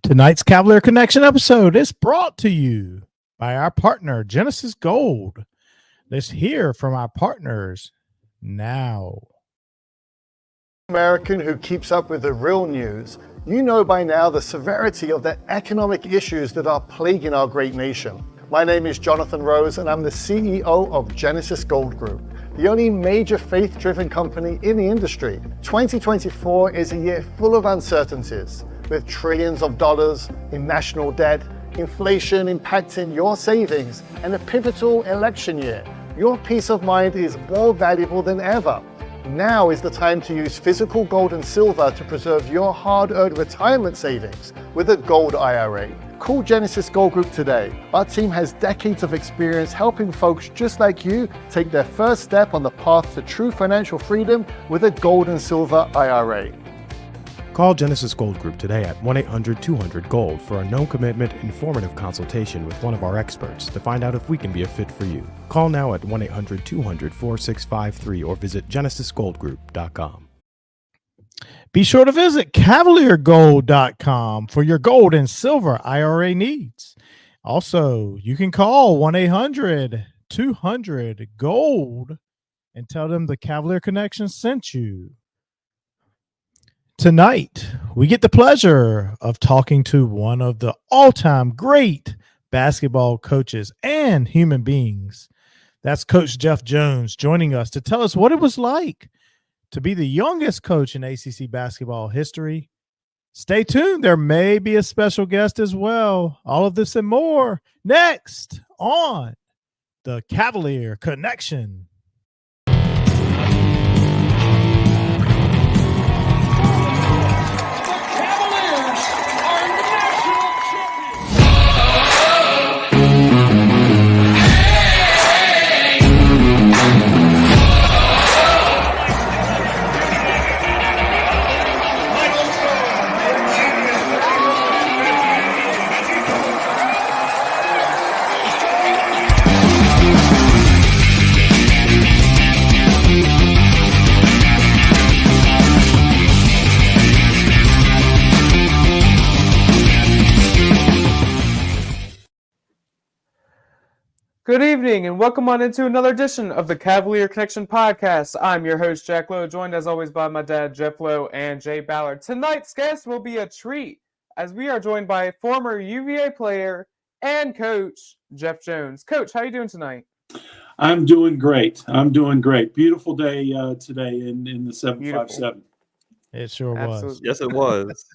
Tonight's Cavalier Connection episode is brought to you by our partner, Genesis Gold. Let's hear from our partners now. American who keeps up with the real news, you know by now the severity of the economic issues that are plaguing our great nation. My name is Jonathan Rose and I'm the CEO of Genesis Gold Group, the only major faith-driven company in the industry. 2024 is a year full of uncertainties, with trillions of dollars in national debt, inflation impacting your savings, and a pivotal election year. Your peace of mind is more valuable than ever. Now is the time to use physical gold and silver to preserve your hard-earned retirement savings with a gold IRA. Call Genesis Gold Group today. Our team has decades of experience helping folks just like you take their first step on the path to true financial freedom with a gold and silver IRA. Call Genesis Gold Group today at 1-800-200-GOLD for a no-commitment, informative consultation with one of our experts to find out if we can be a fit for you. Call now at 1-800-200-4653 or visit genesisgoldgroup.com. Be sure to visit cavaliergold.com for your gold and silver IRA needs. Also, you can call 1-800-200-GOLD and tell them the Cavalier Connection sent you. Tonight, we get the pleasure of talking to one of the all-time great basketball coaches and human beings. That's Coach Jeff Jones joining us to tell us what it was like to be the youngest coach in ACC basketball history. Stay tuned. There may be a special guest as well. All of this and more next on the Cavalier Connection. Good evening and welcome on into another edition of the Cavalier Connection podcast. I'm your host, Jack Lowe, joined as always by my dad, Jeff Lowe, and Jay Ballard. Tonight's guest will be a treat as we are joined by former UVA player and coach, Jeff Jones. Coach, how are you doing tonight? I'm doing great. Beautiful day today in the 757. It sure was. Yes, it was.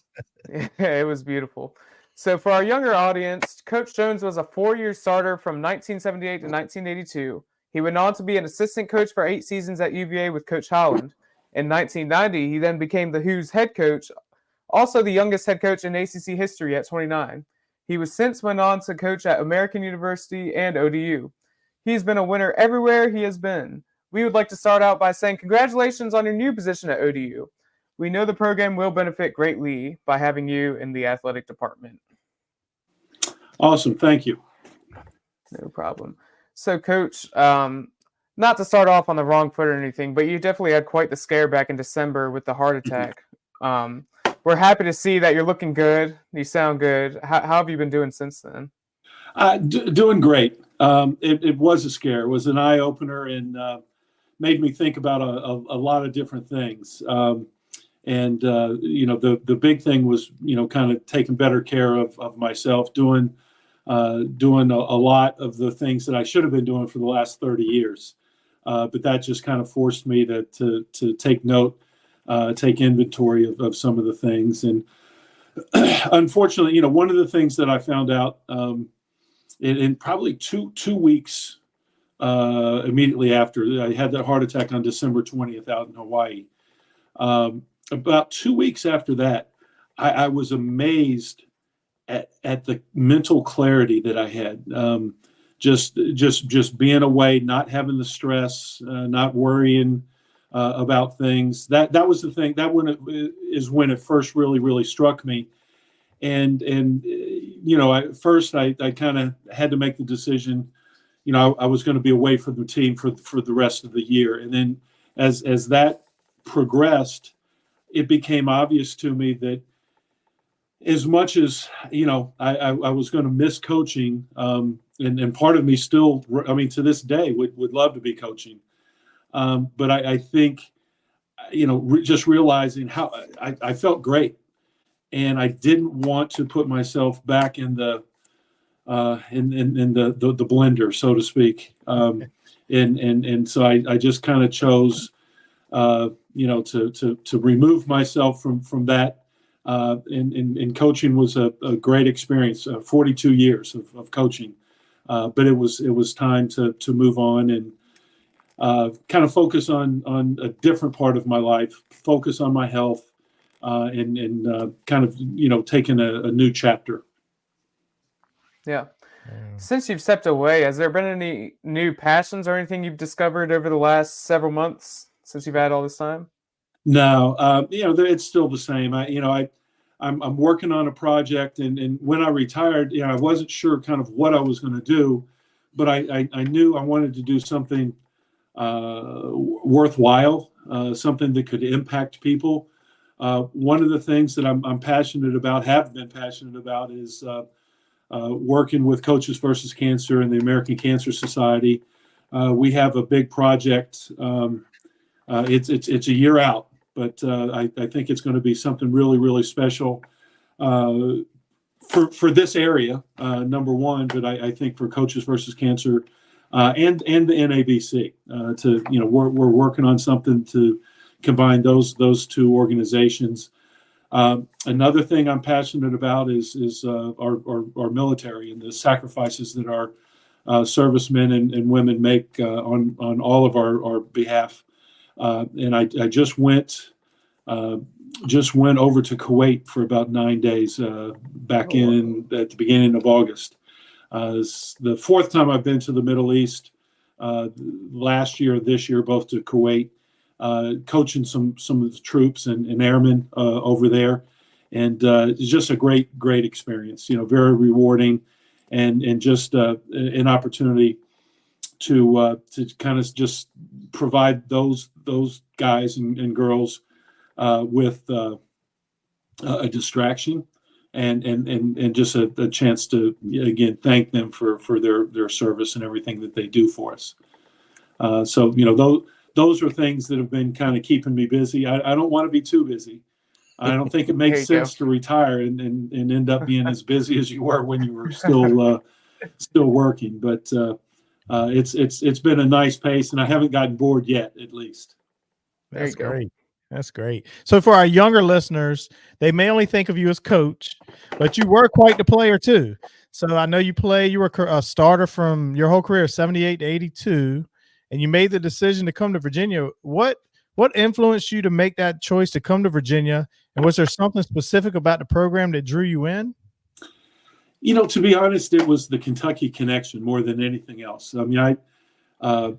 Yeah, it was beautiful. So for our younger audience, Coach Jones was a 4-year starter from 1978 to 1982. He went on to be an assistant coach for 8 seasons at UVA with Coach Holland. In 1990, he then became the Who's head coach, also the youngest head coach in ACC history at 29. He was since went on to coach at American University and ODU. He's been a winner everywhere he has been. We would like to start out by saying congratulations on your new position at ODU. We know the program will benefit greatly by having you in the athletic department. Awesome. Thank you. No problem. So, Coach, not to start off on the wrong foot or anything, but you definitely had quite the scare back in December with the heart attack. We're happy to see that you're looking good. You sound good. How have you been doing since then? Doing great. It was a scare. It was an eye-opener and made me think about a lot of different things. The big thing was, kind of taking better care of myself, doing a lot of the things that I should have been doing for the last 30 years. But that just kind of forced me to take note, take inventory of some of the things. And unfortunately, one of the things that I found out in probably two weeks immediately after I had that heart attack on December 20th out in Hawaii. About 2 weeks after that, I was amazed at the mental clarity that I had. Just being away, not having the stress, not worrying about things. That was the thing. That is when it first really struck me. And at first I kind of had to make the decision. I was going to be away from the team for the rest of the year. And then as that progressed, it became obvious to me that as much as, I was going to miss coaching, and part of me still, I mean, to this day would love to be coaching. But I think, just realizing how I felt great, and I didn't want to put myself back in the the blender, so to speak. And so I just kind of chose, to remove myself from that. And coaching was a great experience. 42 years of coaching, but it was time to move on and kind of focus on a different part of my life, focus on my health, and kind of taking a new chapter. Yeah. Since you've stepped away, has there been any new passions or anything you've discovered over the last several months since you've had all this time? No, it's still the same. I'm working on a project, and when I retired, I wasn't sure kind of what I was going to do, but I knew I wanted to do something worthwhile, something that could impact people. One of the things that I'm passionate about, have been passionate about, is working with Coaches versus Cancer and the American Cancer Society. We have a big project. It's a year out, but I think it's going to be something really, really special for this area, number one. But I think for Coaches versus Cancer and the NABC, we're working on something to combine those two organizations. Another thing I'm passionate about is our military and the sacrifices that our servicemen and women make on all of our behalf. And I just went over to Kuwait for about 9 days back at the beginning of August. It's the fourth time I've been to the Middle East. Last year, this year, both to Kuwait. Coaching some of the troops and airmen over there, and it's just a great experience. Very rewarding, and just an opportunity to kind of just provide those guys and girls with a distraction and just a chance to again thank them for their service and everything that they do for us. So those are things that have been kind of keeping me busy. I don't want to be too busy. I don't think it makes sense to retire and end up being as busy as you were when you were still working. But it's been a nice pace, and I haven't gotten bored yet, at least. That's great. That's great. So for our younger listeners, they may only think of you as coach, but you were quite the player too. So I know you were a starter from your whole career, 78 to 82. And you made the decision to come to Virginia. What influenced you to make that choice to come to Virginia? And was there something specific about the program that drew you in? To be honest, it was the Kentucky connection more than anything else. I mean, I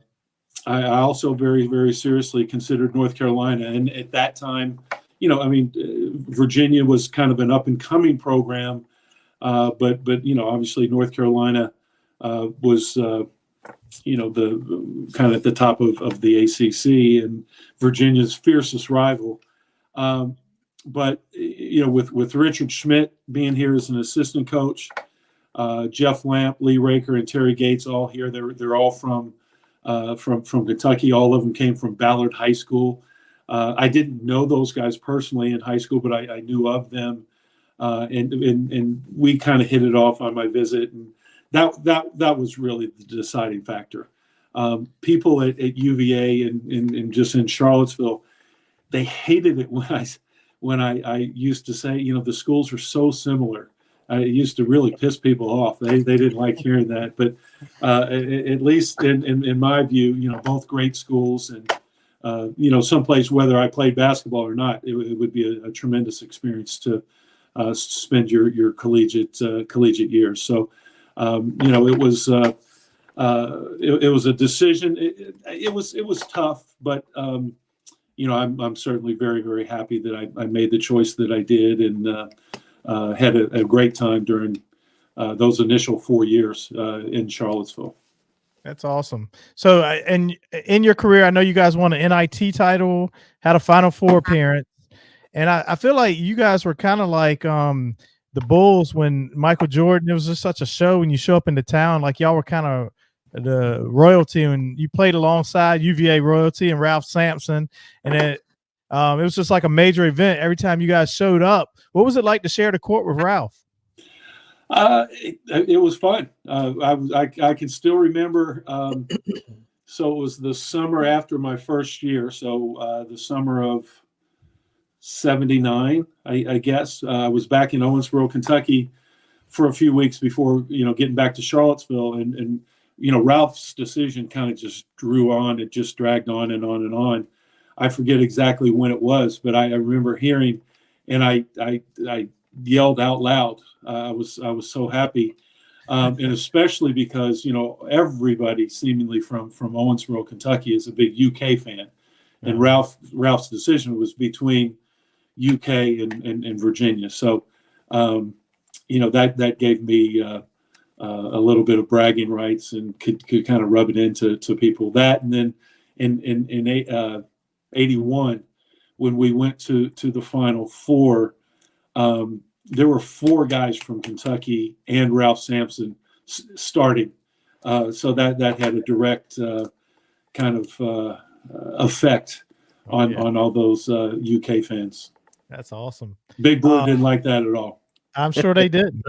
also very, very seriously considered North Carolina. And at that time, Virginia was kind of an up and coming program. But obviously North Carolina was the kind of at the top of the ACC and Virginia's fiercest rival. But with Richard Schmidt being here as an assistant coach, Jeff Lamp, Lee Raker, and Terry Gates all here. They're all from Kentucky. All of them came from Ballard High School. I didn't know those guys personally in high school, but I knew of them, and we kind of hit it off on my visit, and that was really the deciding factor. People at UVA and just in Charlottesville, they hated it when I used to say, the schools are so similar. It used to really piss people off. They didn't like hearing that. But at least in my view, both great schools, and someplace whether I played basketball or not, it would be a tremendous experience to spend your collegiate years. So it was a decision. It was tough, but I'm certainly very, very happy that I made the choice that I did, and had a great time during those initial 4 years in Charlottesville. That's awesome. So, and in your career, I know you guys won an NIT title, had a Final Four appearance, And I feel like you guys were kind of like the Bulls when Michael Jordan. It was just such a show when you show up into town. Like y'all were kind of the royalty, and you played alongside UVA royalty and Ralph Sampson, and it was just like a major event every time you guys showed up. What was it like to share the court with Ralph? It was fun. I can still remember. So it was the summer after my first year. So the summer of '79, I guess. I was back in Owensboro, Kentucky, for a few weeks before getting back to Charlottesville, and Ralph's decision kind of just drew on. It just dragged on and on and on. I forget exactly when it was, but I remember hearing, and I yelled out loud. I was so happy, and especially because everybody seemingly from Owensboro, Kentucky, is a big UK fan, and Ralph's decision was between UK and Virginia. So that gave me a little bit of bragging rights and could kind of rub it into people. That, and then in '81, when we went to the Final Four. There were 4 guys from Kentucky and Ralph Sampson starting. So that had a direct kind of effect on all those UK fans. That's awesome. Big Blue didn't like that at all. I'm sure they didn't.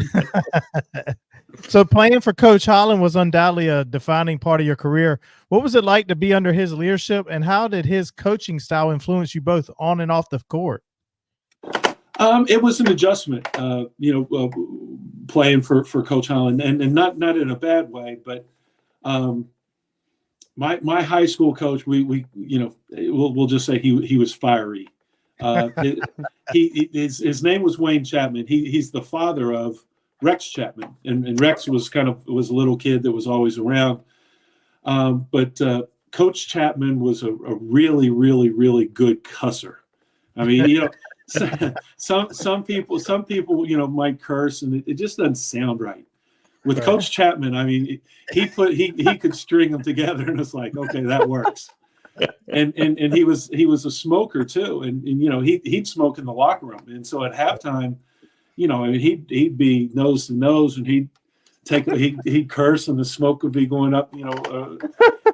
So playing for Coach Holland was undoubtedly a defining part of your career. What was it like to be under his leadership, and how did his coaching style influence you both on and off the court? It was an adjustment, playing for Coach Holland, and not in a bad way, but my high school coach, we'll just say he was fiery. His name was Wayne Chapman. He's the father of Rex Chapman, and Rex was a little kid that was always around. But Coach Chapman was a really, really, really good cusser. I mean, some people might curse, and it just doesn't sound right. With right. Coach Chapman, I mean, he could string them together, and it's like, okay, that works. And he was a smoker too, and he'd smoke in the locker room, and so at halftime, he'd be nose to nose, and he'd curse, and the smoke would be going up.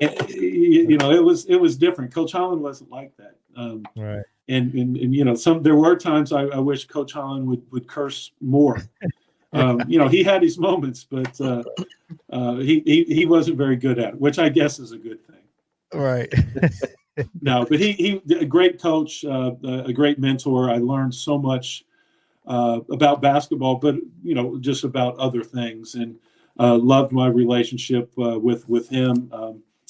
It was different. Coach Holland wasn't like that. Right. And there were times I wish Coach Holland would curse more. He had his moments, but he wasn't very good at it, which I guess is a good thing. Right. No, but he a great coach, a great mentor. I learned so much about basketball, but just about other things, and loved my relationship with him.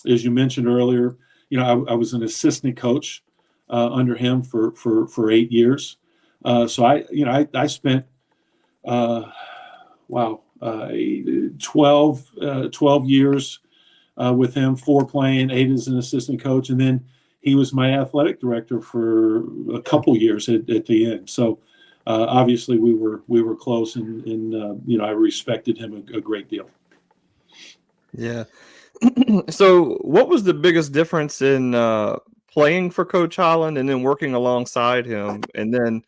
As you mentioned earlier, I was an assistant coach under him for 8 years. So I spent 12 years with him, 4 playing, 8 as an assistant coach, and then he was my athletic director for a couple years at the end. So obviously we were close, and I respected him a great deal. Yeah. So what was the biggest difference in playing for Coach Holland and then working alongside him? And then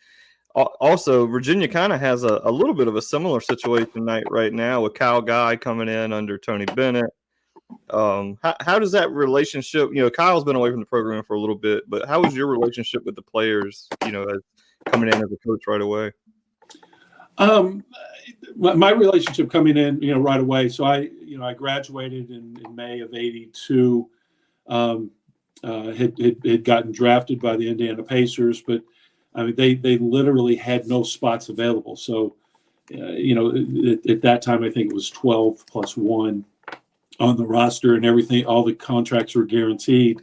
also Virginia kind of has a little bit of a similar situation right now with Kyle Guy coming in under Tony Bennett. How does that relationship, Kyle's been away from the program for a little bit, but how was your relationship with the players, as coming in as a coach right away? My relationship coming in, right away. So I graduated in May of '82. Had gotten drafted by the Indiana Pacers, but I mean they literally had no spots available. So at that time I think it was 12 plus 1 on the roster, and everything. All the contracts were guaranteed.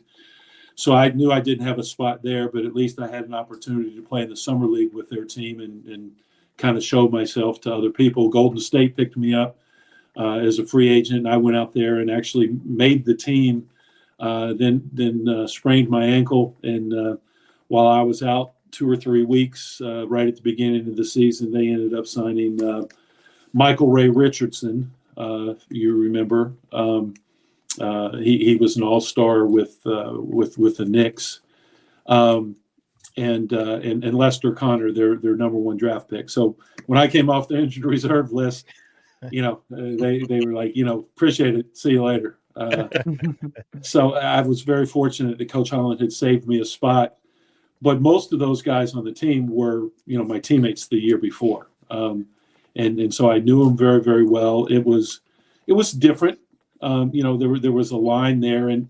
So I knew I didn't have a spot there, but at least I had an opportunity to play in the summer league with their team and kind of showed myself to other people. Golden State picked me up as a free agent. I went out there and actually made the team. Then sprained my ankle, and while I was out 2 or 3 weeks, right at the beginning of the season, they ended up signing Michael Ray Richardson. You remember, he was an all-star with the Knicks. and Lester Connor, their number one draft pick. So when I came off the injured reserve list, they were like, appreciate it. See you later. So I was very fortunate that Coach Holland had saved me a spot. But most of those guys on the team were, my teammates the year before. And so I knew them very, very well. It was different. There was a line there. And,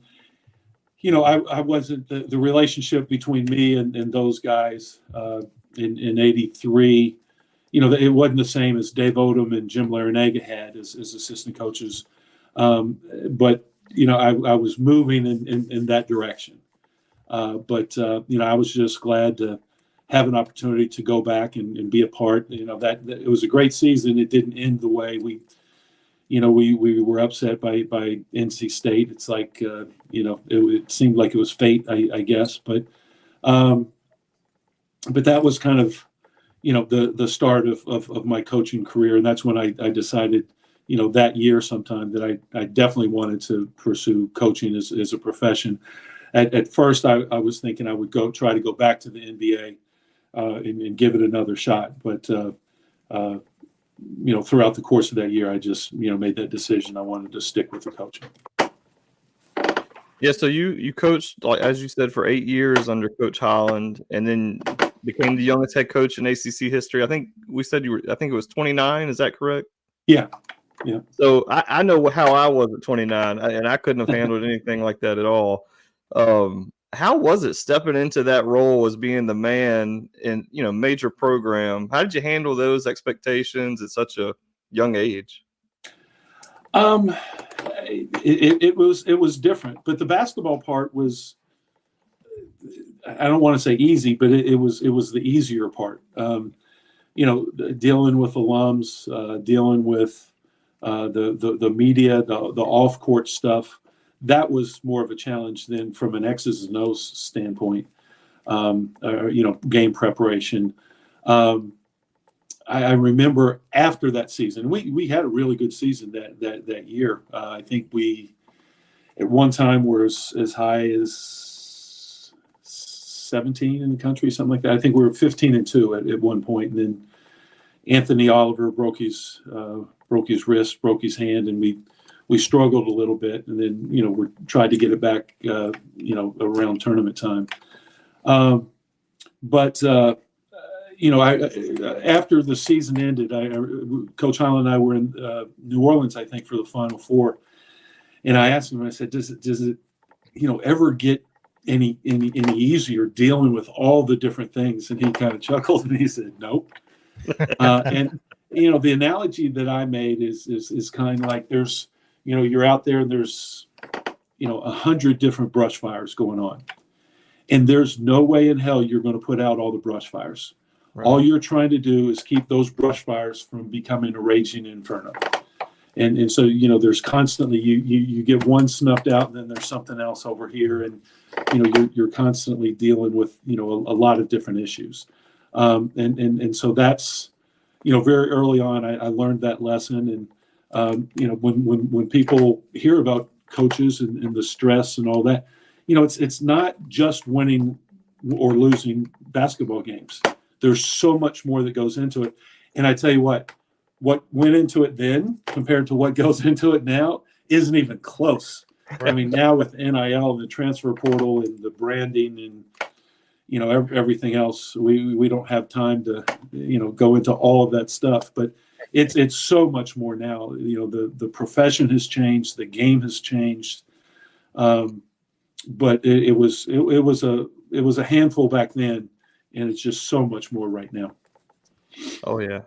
I wasn't the relationship between me and those guys in 83, it wasn't the same as Dave Odom and Jim Larinaga had as assistant coaches. But, I was moving in that direction. But I was just glad to have an opportunity to go back and be a part. That it was a great season. It didn't end the way we were upset by NC State. It's like it seemed like it was fate, I guess. But that was kind of the start of my coaching career, and that's when I decided that year sometime that I definitely wanted to pursue coaching as a profession. At first, I was thinking I would try to go back to the NBA and give it another shot. But, throughout the course of that year, I just, made that decision. I wanted to stick with the coaching. Yeah, so you coached, like as you said, for 8 years under Coach Holland, and then became the youngest head coach in ACC history. I think we said I think it was 29. Is that correct? Yeah. So I know how I was at 29, and I couldn't have handled anything like that at all. How was it stepping into that role as being the man in major program? How did you handle those expectations at such a young age? It was different, but the basketball part was, I don't want to say easy, but it was the easier part. Dealing with alums, dealing with the media, the off court stuff. That was more of a challenge than from an X's and O's standpoint, game preparation. I remember after that season, we had a really good season that year. I think we, at one time, were as high as 17 in the country, something like that. I think we were 15-2 at one point, and then Anthony Oliver broke his wrist, broke his hand, and we struggled a little bit, and then we tried to get it back around tournament time. But after the season ended, Coach Holland and I were in New Orleans, I think, for the Final Four, and I asked him, I said, does it ever get any easier dealing with all the different things? And he kind of chuckled and he said, nope. And the analogy that I made is kind of like there's you're out there and there's 100 different brush fires going on, and there's no way in hell you're going to put out all the brush fires. Right. All you're trying to do is keep those brush fires from becoming a raging inferno. And so there's constantly you get one snuffed out, and then there's something else over here, and you're constantly dealing with a lot of different issues. And so that's very early on I learned that lesson. And when people hear about coaches and the stress and all that, it's not just winning or losing basketball games. There's so much more that goes into it. And I tell you what went into it then compared to what goes into it now isn't even close. I mean, now with NIL and the transfer portal and the branding and everything else, we don't have time to go into all of that stuff. But it's so much more now. The profession has changed, the game has changed. But it was a handful back then, and it's just so much more right now. Oh yeah.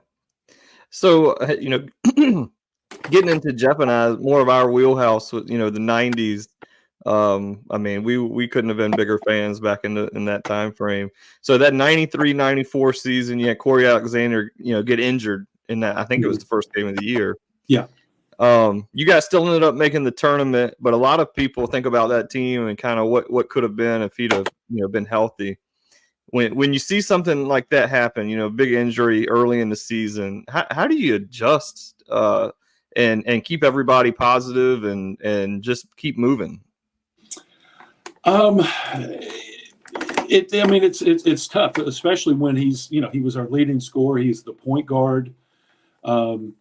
So getting into Jeff and I, more of our wheelhouse with the 90s. I mean, we couldn't have been bigger fans back in that time frame. So that 93-94 season, you had Corey Alexander, get injured in that. I think it was the first game of the year. Yeah. You guys still ended up making the tournament, but a lot of people think about that team and kind of what could have been if he'd have been healthy. When you see something like that happen, big injury early in the season, how do you adjust and keep everybody positive and just keep moving? It's tough, especially when he was our leading scorer. He's the point guard. We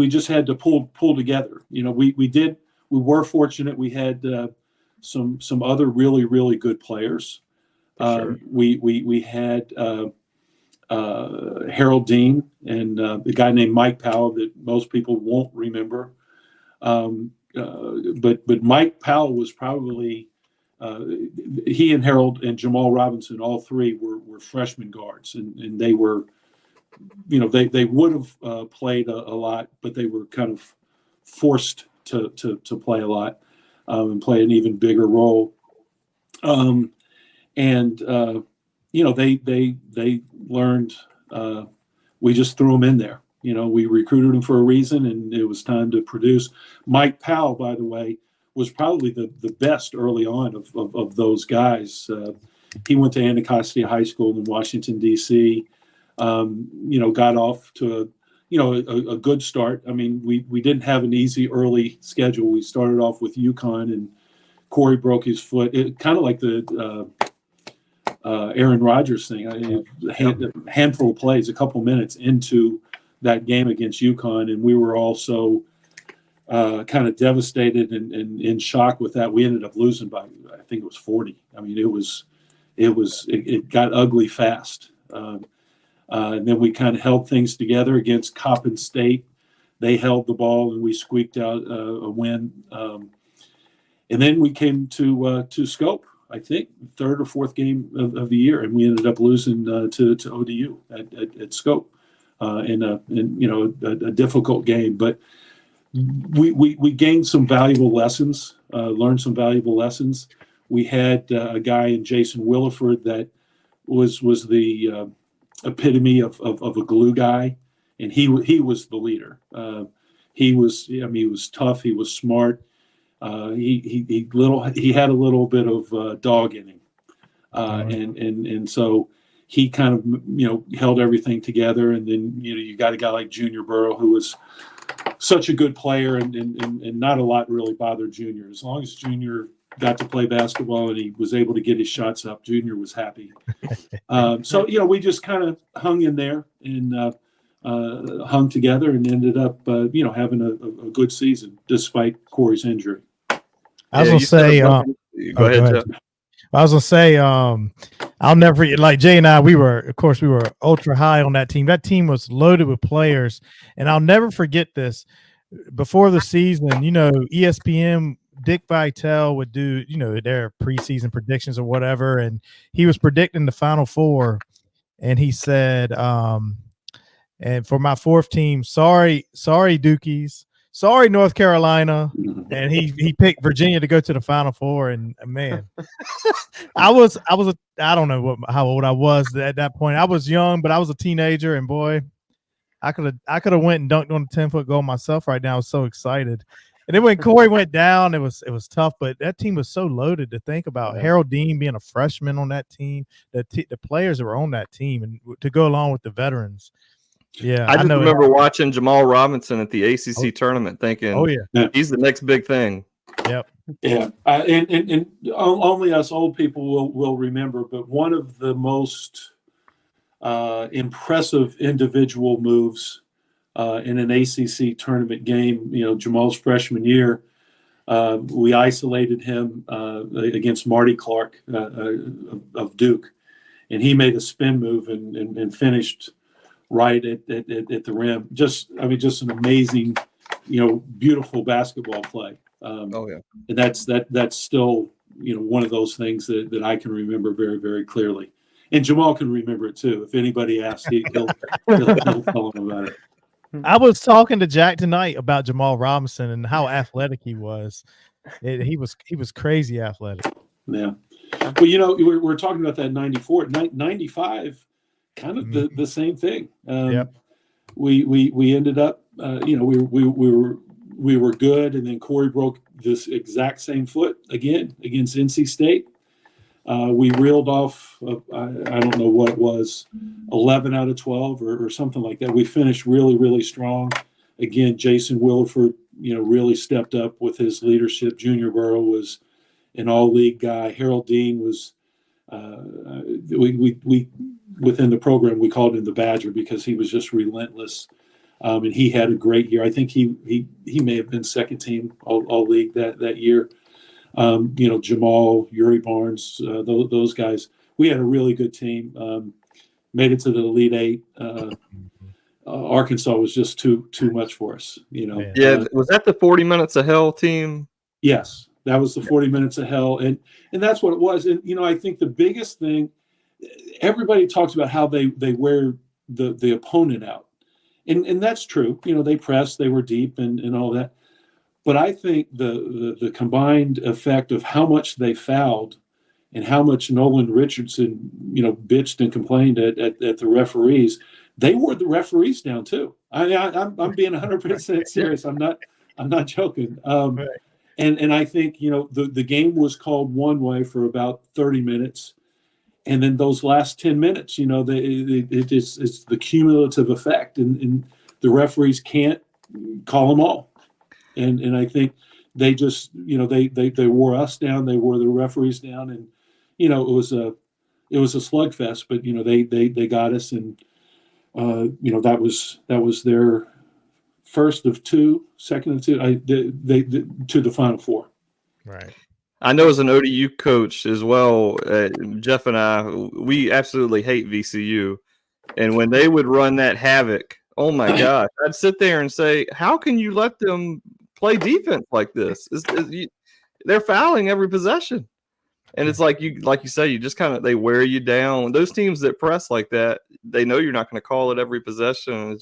just had to pull together. We were fortunate. We had some other really, really good players. Sure. We had Harold Dean and the guy named Mike Powell that most people won't remember. But Mike Powell was probably he and Harold and Jamal Robinson, all three were freshman guards, and they were, they would have played a lot, but they were kind of forced to play a lot and play an even bigger role. They learned. We just threw them in there. We recruited them for a reason, and it was time to produce. Mike Powell, by the way, was probably the best early on of those guys. He went to Anacostia High School in Washington, D.C., got off to a good start. I mean, we didn't have an easy early schedule. We started off with UConn, and Corey broke his foot. It kind of like the Aaron Rodgers thing. A handful of plays, a couple minutes into that game against UConn, and we were also kind of devastated and in shock with that. We ended up losing by, I think it was 40. I mean, it got ugly fast. And then we kind of held things together against Coppin State. They held the ball, and we squeaked out a win. And then we came to Scope, I think, third or fourth game of the year, and we ended up losing to ODU at Scope in a difficult game. But we gained some valuable lessons, learned some valuable lessons. We had a guy in Jason Williford that was the epitome of a glue guy, and he was the leader. He was tough. He was smart. He had a little bit of dog in him, and so he kind of held everything together. And then you got a guy like Junior Burrow, who was such a good player, and not a lot really bothered Junior. As long as Junior got to play basketball and he was able to get his shots up, Junior was happy. So we just kind of hung in there and hung together, and ended up having a good season despite Corey's injury. I was gonna say, go ahead, Jeff. I was gonna say, I'll never forget. Like Jay and I, we were ultra high on that team. That team was loaded with players, and I'll never forget this. Before the season, ESPN, Dick Vitale would do, their preseason predictions or whatever, and he was predicting the Final Four, and he said, and for my fourth team, sorry, Dukies. Sorry, North Carolina, and he picked Virginia to go to the Final Four. And man, I don't know how old I was at that point. I was young, but I was a teenager, and boy, I could have went and dunked on the 10-foot goal myself right now. I was so excited. And then when Corey went down, it was tough. But that team was so loaded to think about. Yeah. Harold Dean being a freshman on that team, the players that were on that team, and to go along with the veterans. Yeah, I just remember watching Jamal Robinson at the ACC tournament, thinking, "Oh yeah, he's the next big thing." Yep. Yeah, and only us old people will remember. But one of the most impressive individual moves in an ACC tournament game, Jamal's freshman year, we isolated him against Marty Clark of Duke, and he made a spin move and finished right at the rim. Just an amazing, beautiful basketball play. And that's still, one of those things that I can remember very, very clearly. And Jamal can remember it too. If anybody asks, he'll tell him about it. I was talking to Jack tonight about Jamal Robinson and how athletic he was. He was crazy athletic. Yeah. Well, we're talking about that 94, 95. Kind of the same thing. We ended up, we were good, and then Corey broke this exact same foot again against NC State. We reeled off, I don't know what it was, 11 out of 12 or something like that. We finished really, really strong. Again, Jason Williford, really stepped up with his leadership. Junior Burrow was an all-league guy. Harold Dean was we within the program we called him the Badger because he was just relentless, and he had a great year. I think he may have been second team all-league that year. Jamal, Yuri Barnes, those guys. We had a really good team. Made it to the Elite Eight. Arkansas was just too much for us. Yeah, was that the 40 Minutes of Hell team? Yes, that was the 40 Minutes of Hell, and that's what it was. And I think the biggest thing, everybody talks about how they wear the opponent out, and that's true. They pressed, they were deep, and all that. But I think the combined effect of how much they fouled and how much Nolan Richardson, bitched and complained at the referees, they wore the referees down too. I'm being 100% serious. I'm not joking. And I think the game was called one way for about 30 minutes, and then those last 10 minutes, it's the cumulative effect, and the referees can't call them all. And I think they just they wore us down, they wore the referees down, and it was a slugfest, but they got us, and that was their first of two, second of two, they to the Final Four. Right. I know as an ODU coach as well, Jeff and I, we absolutely hate VCU, and when they would run that havoc, oh my gosh, I'd sit there and say, how can you let them play defense like this? They're fouling every possession. And it's like you say, you just they wear you down. Those teams that press like that, they know you're not going to call it every possession.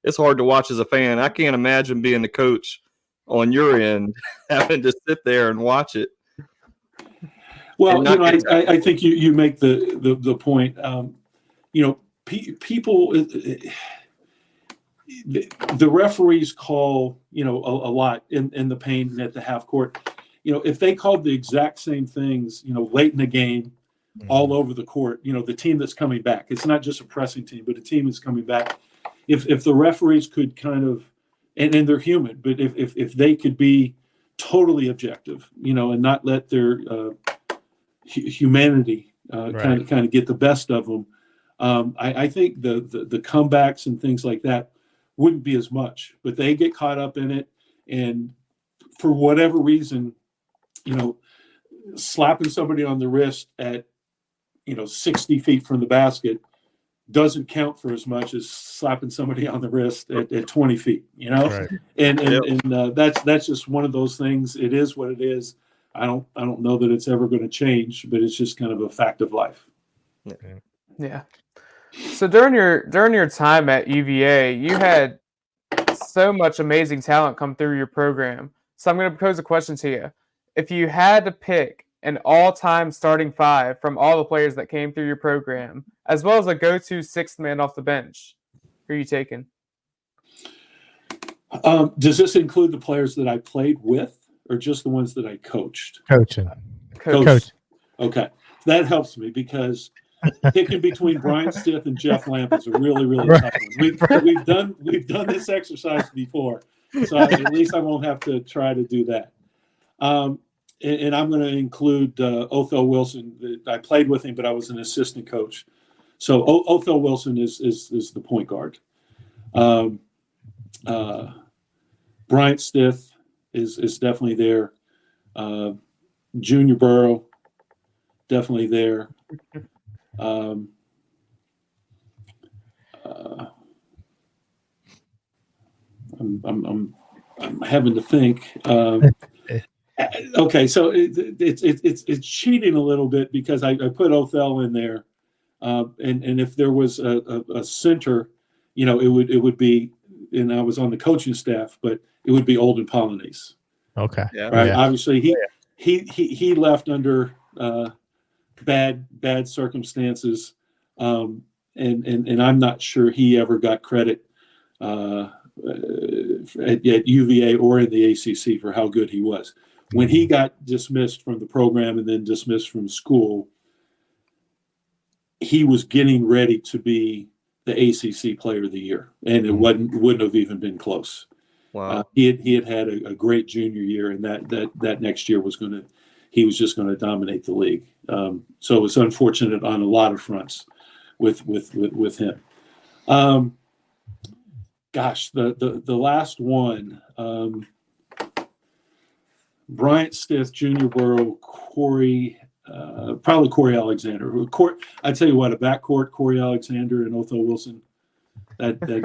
It's hard to watch as a fan. I can't imagine being the coach on your end, having to sit there and watch it. Well, I think you make the point. People, the referees call a lot in the paint at the half court. If they called the exact same things, late in the game, all over the court, the team that's coming back, it's not just a pressing team, but a team that's coming back. If the referees could kind of, and they're human, but if they could be totally objective, and not let their humanity kind of get the best of them, I think the comebacks and things like that wouldn't be as much. But they get caught up in it, and for whatever reason, slapping somebody on the wrist at 60 feet from the basket doesn't count for as much as slapping somebody on the wrist at 20 feet, Right. and that's just one of those things. It is what it is. I don't know that it's ever going to change, but it's just kind of a fact of life. Yeah. So during your time at UVA, you had so much amazing talent come through your program. So I'm going to pose a question to you. If you had to pick an all-time starting five from all the players that came through your program, as well as a go-to sixth man off the bench, who are you taking? Does this include the players that I played with, or just the ones that I coached? Coaching. Coach. Okay, that helps me because picking between Brian Stith and Jeff Lamp is a really, really tough one. We've done this exercise before, so at least I won't have to try to do that. And I'm going to include Othell Wilson. I played with him, but I was an assistant coach. So Othell Wilson is the point guard. Bryant Stith is definitely there. Junior Burrow, definitely there. I'm having to think. Okay, so it's cheating a little bit because I put Othell in there, and if there was a center, it would be, and I was on the coaching staff, but it would be Olden Polynice. Okay, yeah, right. Yeah. Obviously, he left under bad circumstances, and I'm not sure he ever got credit at UVA or in the ACC for how good he was. When he got dismissed from the program and then dismissed from school, he was getting ready to be the ACC Player of the Year, and it wouldn't have even been close. Wow. He had a great junior year, and that next year was going to he was just going to dominate the league. So it was unfortunate on a lot of fronts with him. Gosh, the last one, Bryant, Stith, Junior Burrow, probably Corey Alexander. I'd tell you what, a backcourt, Corey Alexander and Othell Wilson, that'd be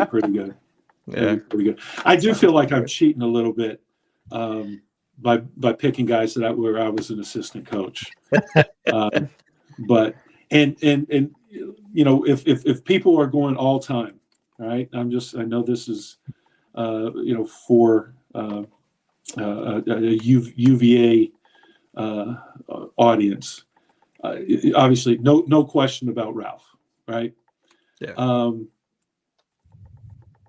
pretty good. Yeah, pretty good. I do feel like I'm cheating a little bit by picking guys where I was an assistant coach. But if people are going all time, right? I know this is for a UVA audience. Obviously, no question about Ralph, right? yeah.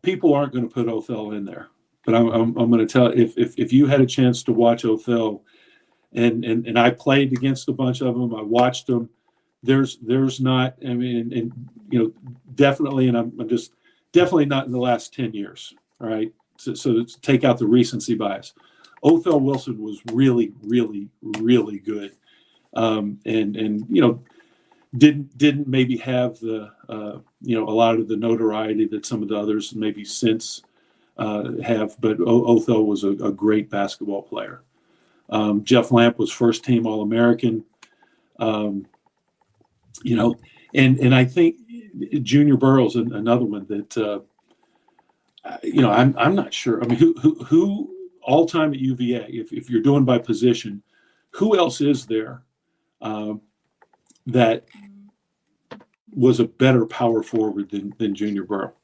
People aren't going to put Othell in there, but I'm going to tell if you had a chance to watch Othell, and I played against a bunch of them, I watched them. There's not, I mean, and definitely, and I'm just definitely not in the last 10 years, all right? So to take out the recency bias, Othell Wilson was really, really, really good, and didn't maybe have the a lot of the notoriety that some of the others maybe since have, but Othell was a great basketball player. Jeff Lamp was first team All-American. And I think Junior Burrow's another one that I'm not sure. I mean, who all time at UVA, if you're doing by position, who else is there that was a better power forward than Junior Burrow?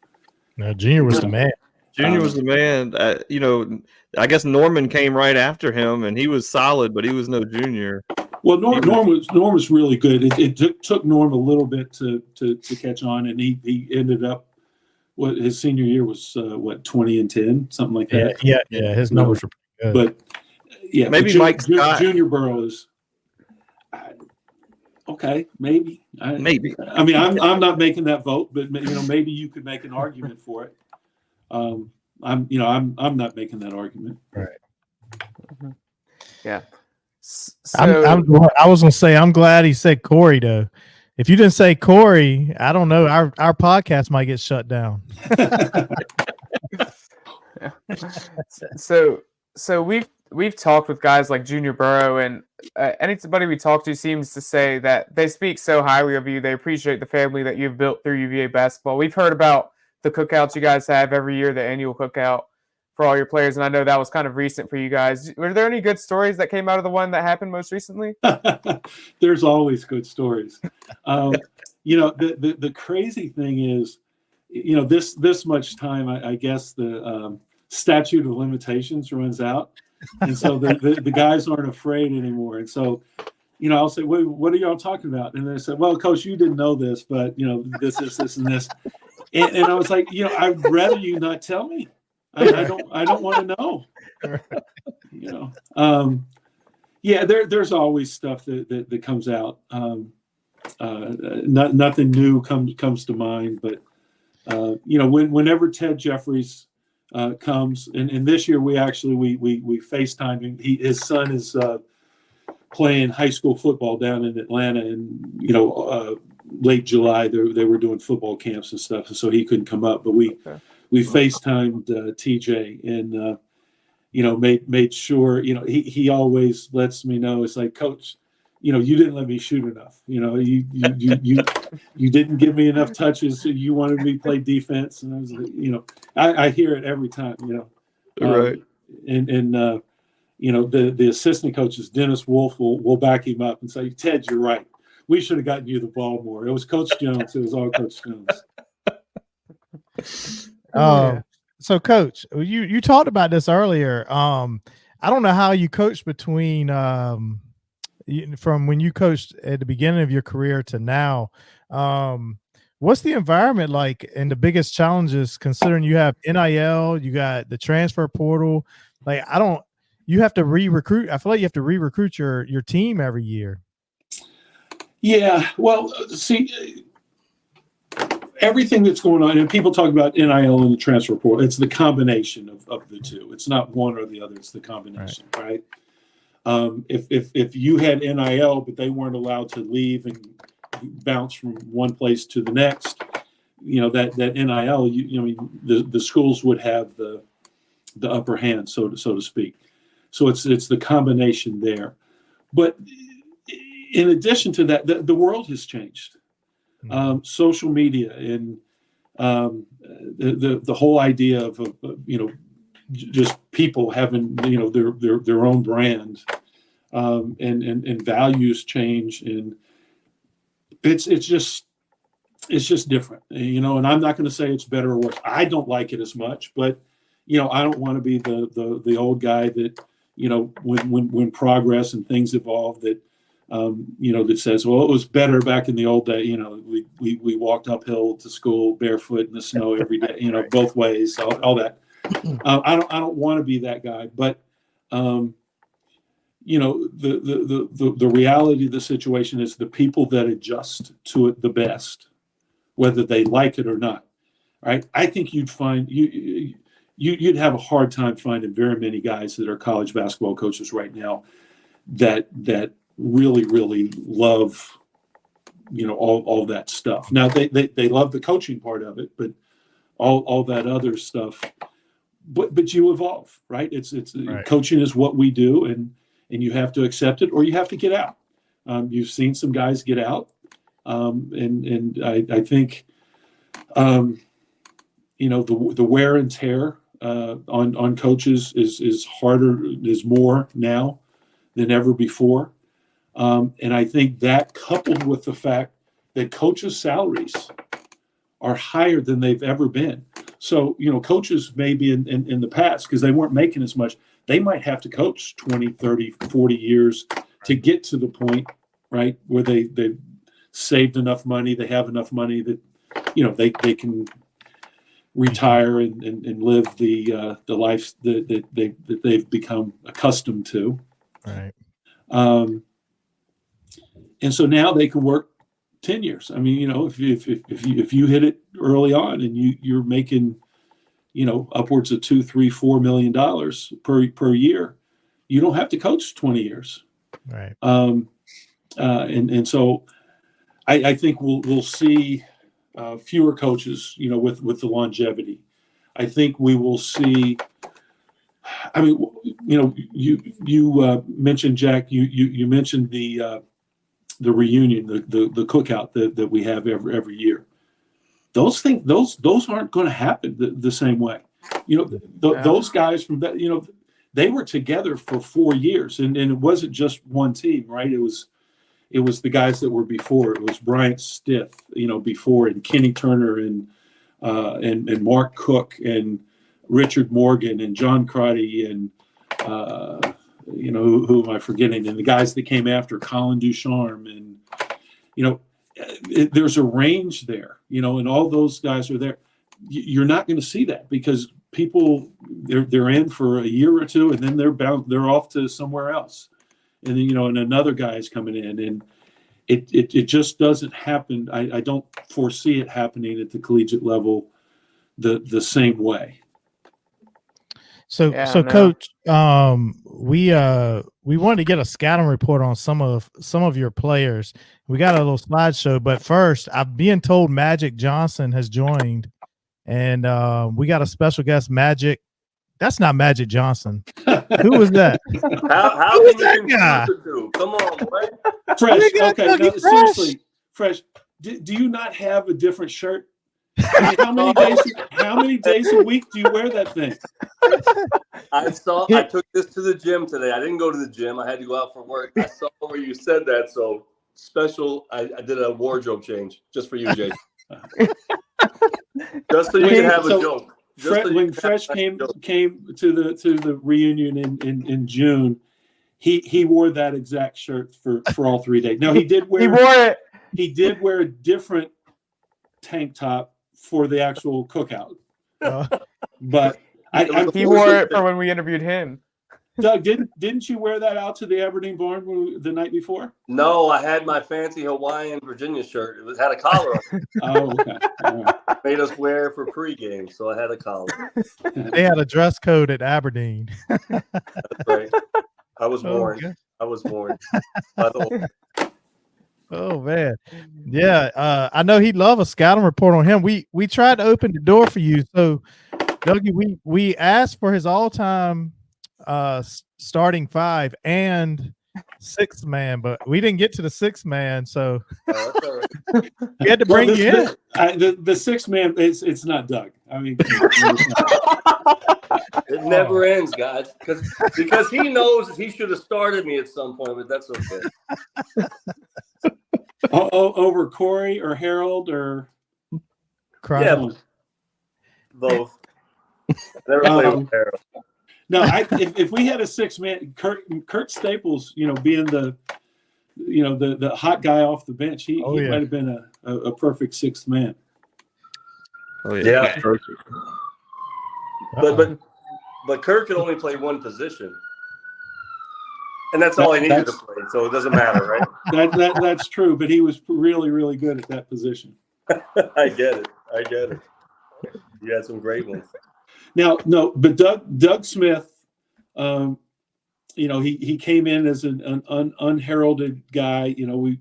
No, Junior was the man. Junior was the man. I guess Norman came right after him, and he was solid, but he was no Junior. Well, Norm was really good. It took Norm a little bit to catch on, and he ended up. What his senior year was 20 and 10, something like that. Yeah. His numbers were pretty good. But yeah, maybe Mike Scott. Junior Burrow is okay. Maybe. Maybe. I mean, I'm not making that vote, but maybe you could make an argument for it. I'm not making that argument. Right. Yeah. I was gonna say I'm glad he said Corey though. If you didn't say Corey, I don't know. Our podcast might get shut down. So we've talked with guys like Junior Burrow, and anybody we talk to seems to say that they speak so highly of you. They appreciate the family that you've built through UVA basketball. We've heard about the cookouts you guys have every year, the annual cookout for all your players, and I know that was kind of recent for you guys. Were there any good stories that came out of the one that happened most recently? There's always good stories. The crazy thing is, this much time, I guess the statute of limitations runs out, and so the guys aren't afraid anymore. And so, I'll say, "Wait, what are y'all talking about?" And they said, "Well, Coach, you didn't know this, but this, and this." And I was like, I'd rather you not tell me. I don't want to know. There's always stuff that comes out. Nothing new comes to mind, but whenever Ted Jeffries comes, and this year we FaceTimed him. His son is playing high school football down in Atlanta, and late July they were doing football camps and stuff, and so he couldn't come up. But we FaceTimed TJ and made sure he always lets me know. It's like, Coach, you didn't let me shoot enough. You didn't give me enough touches. So you wanted me to play defense, and I was like, I hear it every time. Right. The assistant coaches, Dennis Wolf, will back him up and say, Ted, you're right. We should have gotten you the ball more. It was Coach Jones. It was all Coach Jones. So Coach, you talked about this earlier. I don't know how you coached between from when you coached at the beginning of your career to now. What's the environment like and the biggest challenges, considering you have NIL, you got the transfer portal? You have to re-recruit. I feel like you have to re-recruit your team every year. Yeah, well, see, everything that's going on, and people talk about NIL and the transfer portal, it's the combination of the two. It's not one or the other, it's the combination, right? If you had NIL, but they weren't allowed to leave and bounce from one place to the next, that NIL, the schools would have the upper hand, so to speak. So it's the combination there. But in addition to that, the world has changed. Social media and the whole idea of just people having their own brand, and values change, and it's just different, and I'm not going to say it's better or worse. I don't like it as much, but I don't want to be the old guy that when progress and things evolve, that that says, well, it was better back in the old day. We walked uphill to school barefoot in the snow every day, both ways, all that. I don't want to be that guy, but the reality of the situation is the people that adjust to it the best, whether they like it or not. Right? I think you'd find you'd have a hard time finding very many guys that are college basketball coaches right now that really, really love, all that stuff. Now they love the coaching part of it, but all that other stuff. But you evolve, right? It's right. Coaching is what we do, and you have to accept it, or you have to get out. You've seen some guys get out, and I think, the wear and tear on coaches is harder, is more now than ever before. And I think that, coupled with the fact that coaches' salaries are higher than they've ever been. So, coaches maybe in the past, because they weren't making as much, they might have to coach 20, 30, 40 years to get to the point, right, where they've saved enough money, they have enough money that, they can retire and live the life that they've become accustomed to. Right. And so now they can work 10 years. I mean, if you hit it early on and you're making, upwards of $2, $3, $4 million per year, you don't have to coach 20 years. Right. And so I think we'll see fewer coaches, with the longevity. I think we will see. I mean, you mentioned, Jack. You mentioned the reunion, the cookout that we have every year. Those things, those aren't going to happen the same way. Those guys from that, they were together for 4 years, and it wasn't just one team, right? It was the guys that were before. It was Bryant Stith, before, and Kenny Turner, and Mark Cook, and Richard Morgan, and John Crotty, and who am I forgetting? And the guys that came after, Colin Ducharme, and there's a range there, and all those guys are there. You're not going to see that because people they're in for a year or two, and then they're off to somewhere else, and then and another guy is coming in, and it just doesn't happen. I don't foresee it happening at the collegiate level the same way. So Coach, we wanted to get a scouting report on some of your players. We got a little slideshow, but first, I'm being told Magic Johnson has joined, and we got a special guest, Magic. That's not Magic Johnson. Who was that? How Who was can you that guy? Come on, boy. Fresh. Okay, no, seriously, Fresh. Do you not have a different shirt? I mean, how many days a week do you wear that thing? I took this to the gym today. I didn't go to the gym. I had to go out for work. I saw where you said that, so special. I did a wardrobe change just for you, Jason. Just so you can have a joke. When Fresh came to the reunion in June, he wore that exact shirt for all 3 days. Now he did wear a different tank top for the actual cookout, but he wore it for when we interviewed him. Doug, didn't you wear that out to the Aberdeen barn the night before? No, I had my fancy Hawaiian Virginia shirt. It had a collar on it. Oh, okay. All right. Made us wear for pregame, so I had a collar. They had a dress code at Aberdeen. That's right. I was warned. Okay. I was warned. By the way. Oh man, yeah. I know he'd love a scouting report on him. We tried to open the door for you, so Dougie, we asked for his all-time starting five and sixth man, but we didn't get to the sixth man, so Oh, that's all right. we had to bring you in. The sixth man, it's not Doug. I mean, It never ends, guys, because he knows he should have started me at some point, but that's okay. over Corey or Harold or Yeah, both. Never played with Harold. No, if we had a six man, Kurt Staples, being the hot guy off the bench, he might have been a perfect sixth man. Oh yeah. Perfect. But Kurt could only play one position, and that's all he needed to play. So it doesn't matter, right? That's true, but he was really, really good at that position. I get it. You had some great ones. Now, no, but Doug Smith, he came in as an unheralded guy. We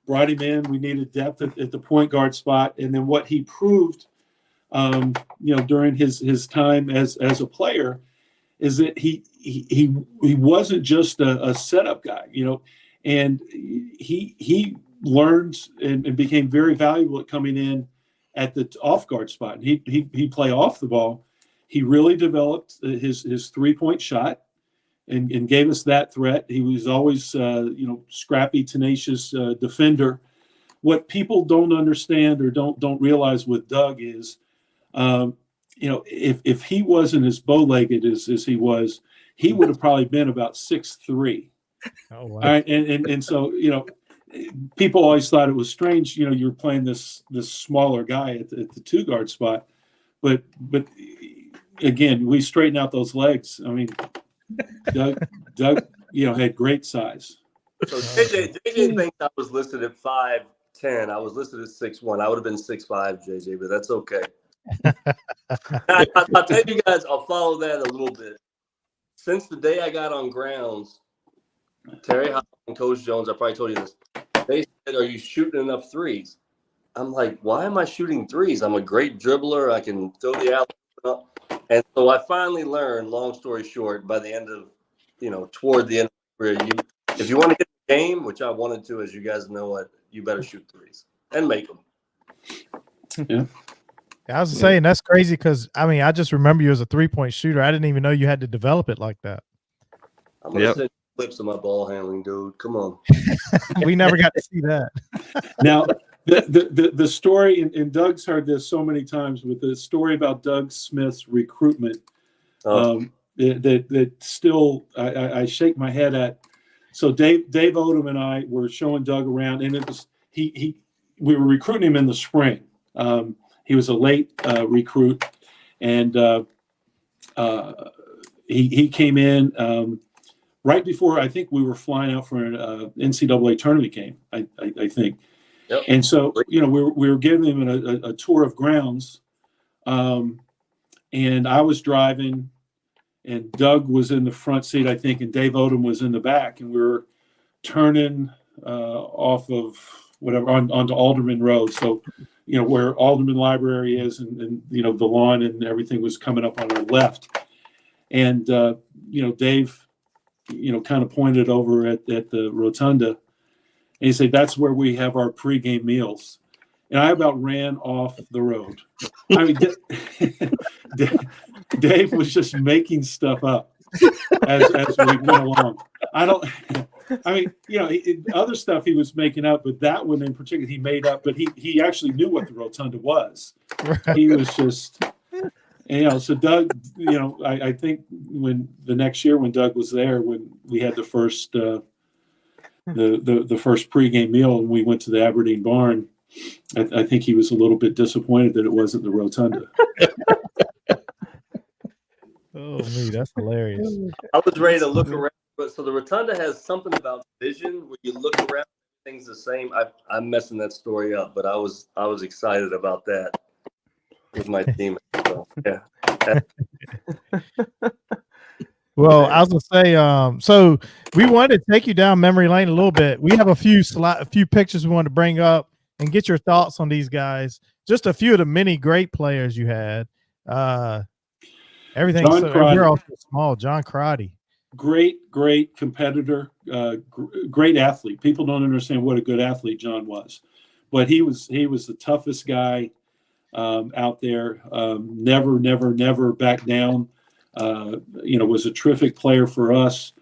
brought him in. We needed depth at the point guard spot, and then what he proved, during his time as a player, is that he wasn't just a setup guy, and he learned and became very valuable at coming in at the off guard spot. And he play off the ball. He really developed his 3-point shot and gave us that threat. He was always scrappy, tenacious defender. What people don't understand or don't realize with Doug is, if he wasn't as bow-legged as he was, he would have probably been about 6'3". Oh, wow. All right, and so people always thought it was strange. You were playing this smaller guy at the two guard spot, but again, we straighten out those legs. I mean, Doug, had great size. So JJ thinks I was listed at 5'10". I was listed at 6'1". I would have been 6'5", JJ, but that's okay. I'll tell you guys, I'll follow that a little bit. Since the day I got on grounds, Terry Howell and Coach Jones, I probably told you this, they said, "Are you shooting enough threes?" I'm like, why am I shooting threes? I'm a great dribbler. I can throw the alley up. And so I finally learned, long story short, by the end of, toward the end of the career, if you want to get the game, which I wanted to, as you guys know, you better shoot threes and make them. Yeah. I was saying that's crazy because I just remember you as a 3-point shooter. I didn't even know you had to develop it like that. I'm gonna send clips of my ball handling, dude. Come on. We never got to see that. Now, the story, and Doug's heard this so many times, with the story about Doug Smith's recruitment, that still I shake my head at. So Dave Odom and I were showing Doug around, and it was we were recruiting him in the spring. He was a late recruit, and he came in right before I think we were flying out for an NCAA tournament game. I think. Yep. And so, we were giving him a tour of grounds, and I was driving, and Doug was in the front seat, I think, and Dave Odom was in the back, and we were turning off of whatever onto Alderman Road. So, where Alderman Library is, and the lawn and everything was coming up on our left, and Dave, kind of pointed over at the rotunda. And he said, "That's where we have our pregame meals." And I about ran off the road. I mean, Dave was just making stuff up as we went along. Other stuff he was making up, but that one in particular he made up. But he actually knew what the rotunda was. Right. He was just, so Doug, I think when the next year when Doug was there, when we had the first the first pregame meal and we went to the Aberdeen barn, I think he was a little bit disappointed that it wasn't the rotunda. Oh, me, that's hilarious. I was ready to look around, so the rotunda has something about vision where you look around, things the same. I'm messing that story up, but I was excited about that with my team. So, yeah. Well, I was gonna say, so we wanted to take you down memory lane a little bit. We have a few pictures we wanted to bring up and get your thoughts on these guys. Just a few of the many great players you had. Everything. John So, and we're Crotty, all so small. John Crotty. great competitor, great athlete. People don't understand what a good athlete John was, but he was the toughest guy out there. Never backed down. Was a terrific player for us.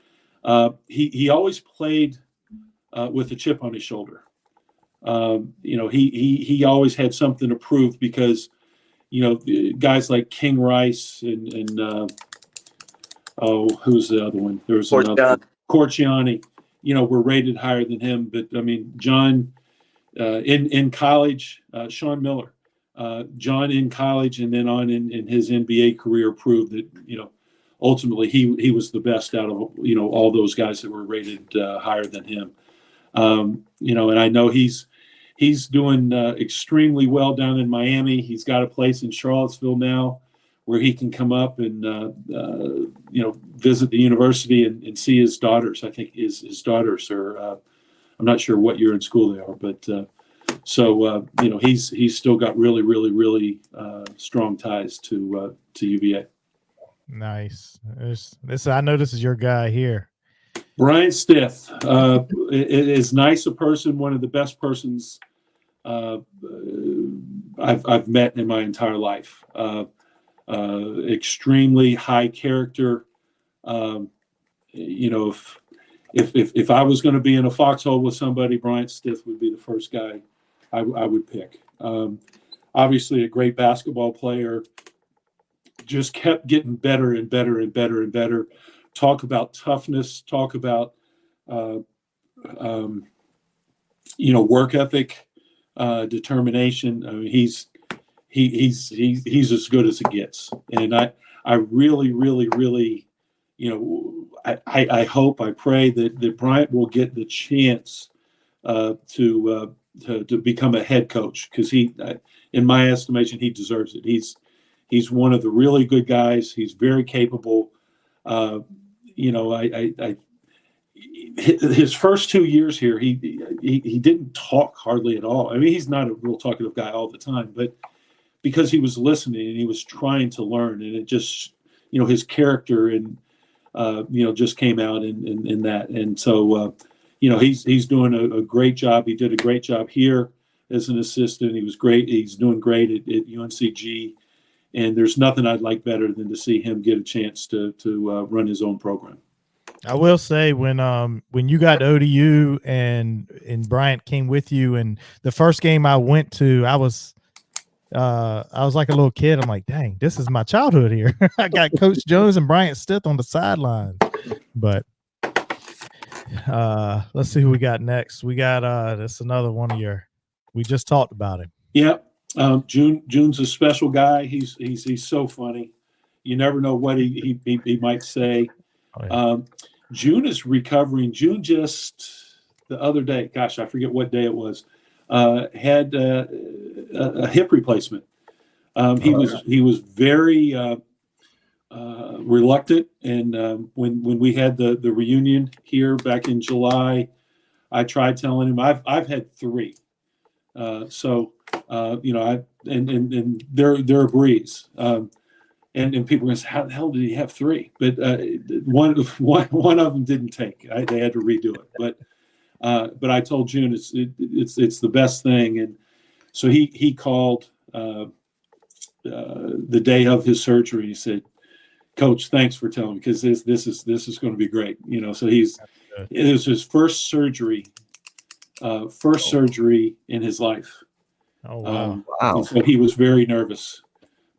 He always played with a chip on his shoulder. He always had something to prove because, guys like King Rice and who's the other one? There was another Corciani, were rated higher than him. But I mean, John in college, Sean Miller, John in college and then on in his NBA career proved that, ultimately he was the best out of, all those guys that were rated higher than him. And I know he's doing extremely well down in Miami. He's got a place in Charlottesville now where he can come up and, visit the university and see his daughters. I think his daughters are, I'm not sure what year in school they are, but he's still got really, really, really strong ties to UVA. Nice. This I know this is your guy here. Brian Stith is nice a person, one of the best persons I've met in my entire life. Extremely high character. If I was going to be in a foxhole with somebody, Brian Stith would be the first guy I would pick. Obviously, a great basketball player. Just kept getting better and better and better and better. Talk about toughness. Talk about work ethic, determination. I mean, he's as good as it gets. And I really, really, really, I hope, I pray that Bryant will get the chance to become a head coach, because in my estimation, he deserves it. He's one of the really good guys. He's very capable. His first 2 years here, he didn't talk hardly at all. I mean, he's not a real talkative guy all the time, but because he was listening and he was trying to learn, and it just, his character and just came out in that. And so, he's doing a great job. He did a great job here as an assistant. He was great. He's doing great at UNCG. And there's nothing I'd like better than to see him get a chance to run his own program. I will say when you got to ODU and Bryant came with you, and the first game I went to, I was like a little kid. I'm like, dang, this is my childhood here. I got Coach Jones and Bryant Stith on the sideline. But let's see who we got next. We got that's another one of we just talked about him. Yep. June's a special guy. He's so funny. You never know what he might say. Oh, yeah. June is recovering. June just the other day, gosh, I forget what day it was, had a hip replacement. He was very reluctant, and when we had the reunion here back in July, I tried telling him I've had 3. And they're a breeze. And people are going to say, how the hell did he have 3? But one of them didn't take. They had to redo it. But I told June it's the best thing. And so he called the day of his surgery. He said, "Coach, thanks for telling me, because this is going to be great." So it was his first surgery in his life. Oh wow! Wow. So he was very nervous,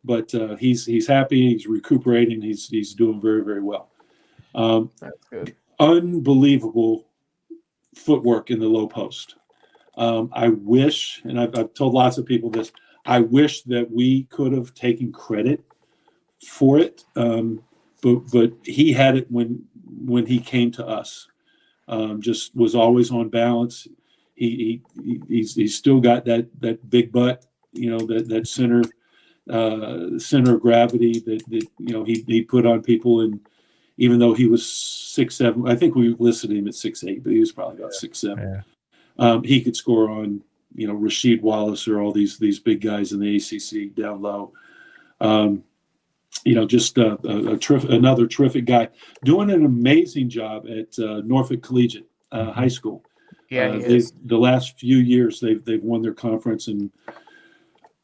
but he's happy. He's recuperating. He's doing very, very well. That's good. Unbelievable footwork in the low post. I wish, and I've told lots of people this, I wish that we could have taken credit for it, but he had it when he came to us. Just was always on balance. He's still got that big butt, that center of gravity that he put on people, and even though he was 6'7". I think we listed him at 6'8", but he was probably about 6'7". He could score on, Rasheed Wallace or all these big guys in the ACC down low. Just another terrific guy, doing an amazing job at Norfolk Collegiate High School. Yeah, the last few years they've won their conference and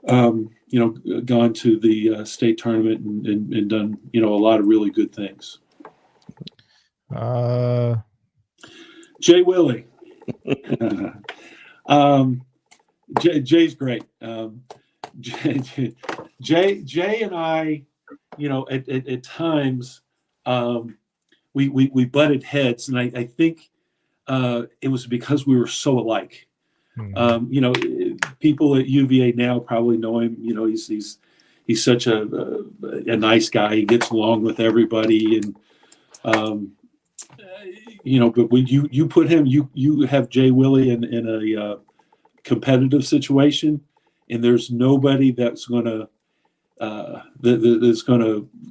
gone to the state tournament and done a lot of really good things. Jay Willie. Jay's great. Jay and I, at times we butted heads, and I think it was because we were so alike. People at UVA now probably know him. He's such a nice guy. He gets along with everybody, and but when you put him, you have Jay Willie in a competitive situation, and there's nobody that's gonna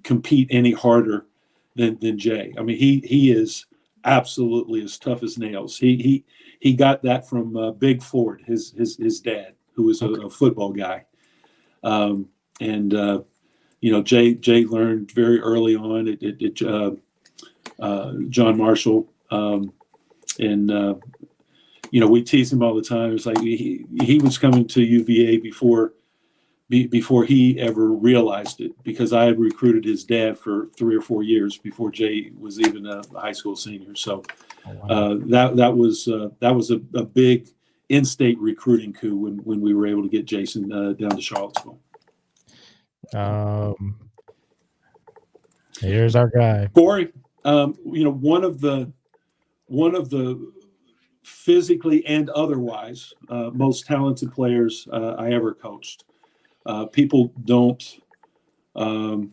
compete any harder than Jay. I mean, he is absolutely as tough as nails. He got that from Big Ford, his dad, who was a football guy. Jay learned very early on at John Marshall, we tease him all the time. It's like he was coming to UVA before he ever realized it, because I had recruited his dad for 3 or 4 years before Jay was even a high school senior. So that was a big in-state recruiting coup when we were able to get Jason down to Charlottesville. Here's our guy, Corey. One of the physically and otherwise most talented players I ever coached. People don't, they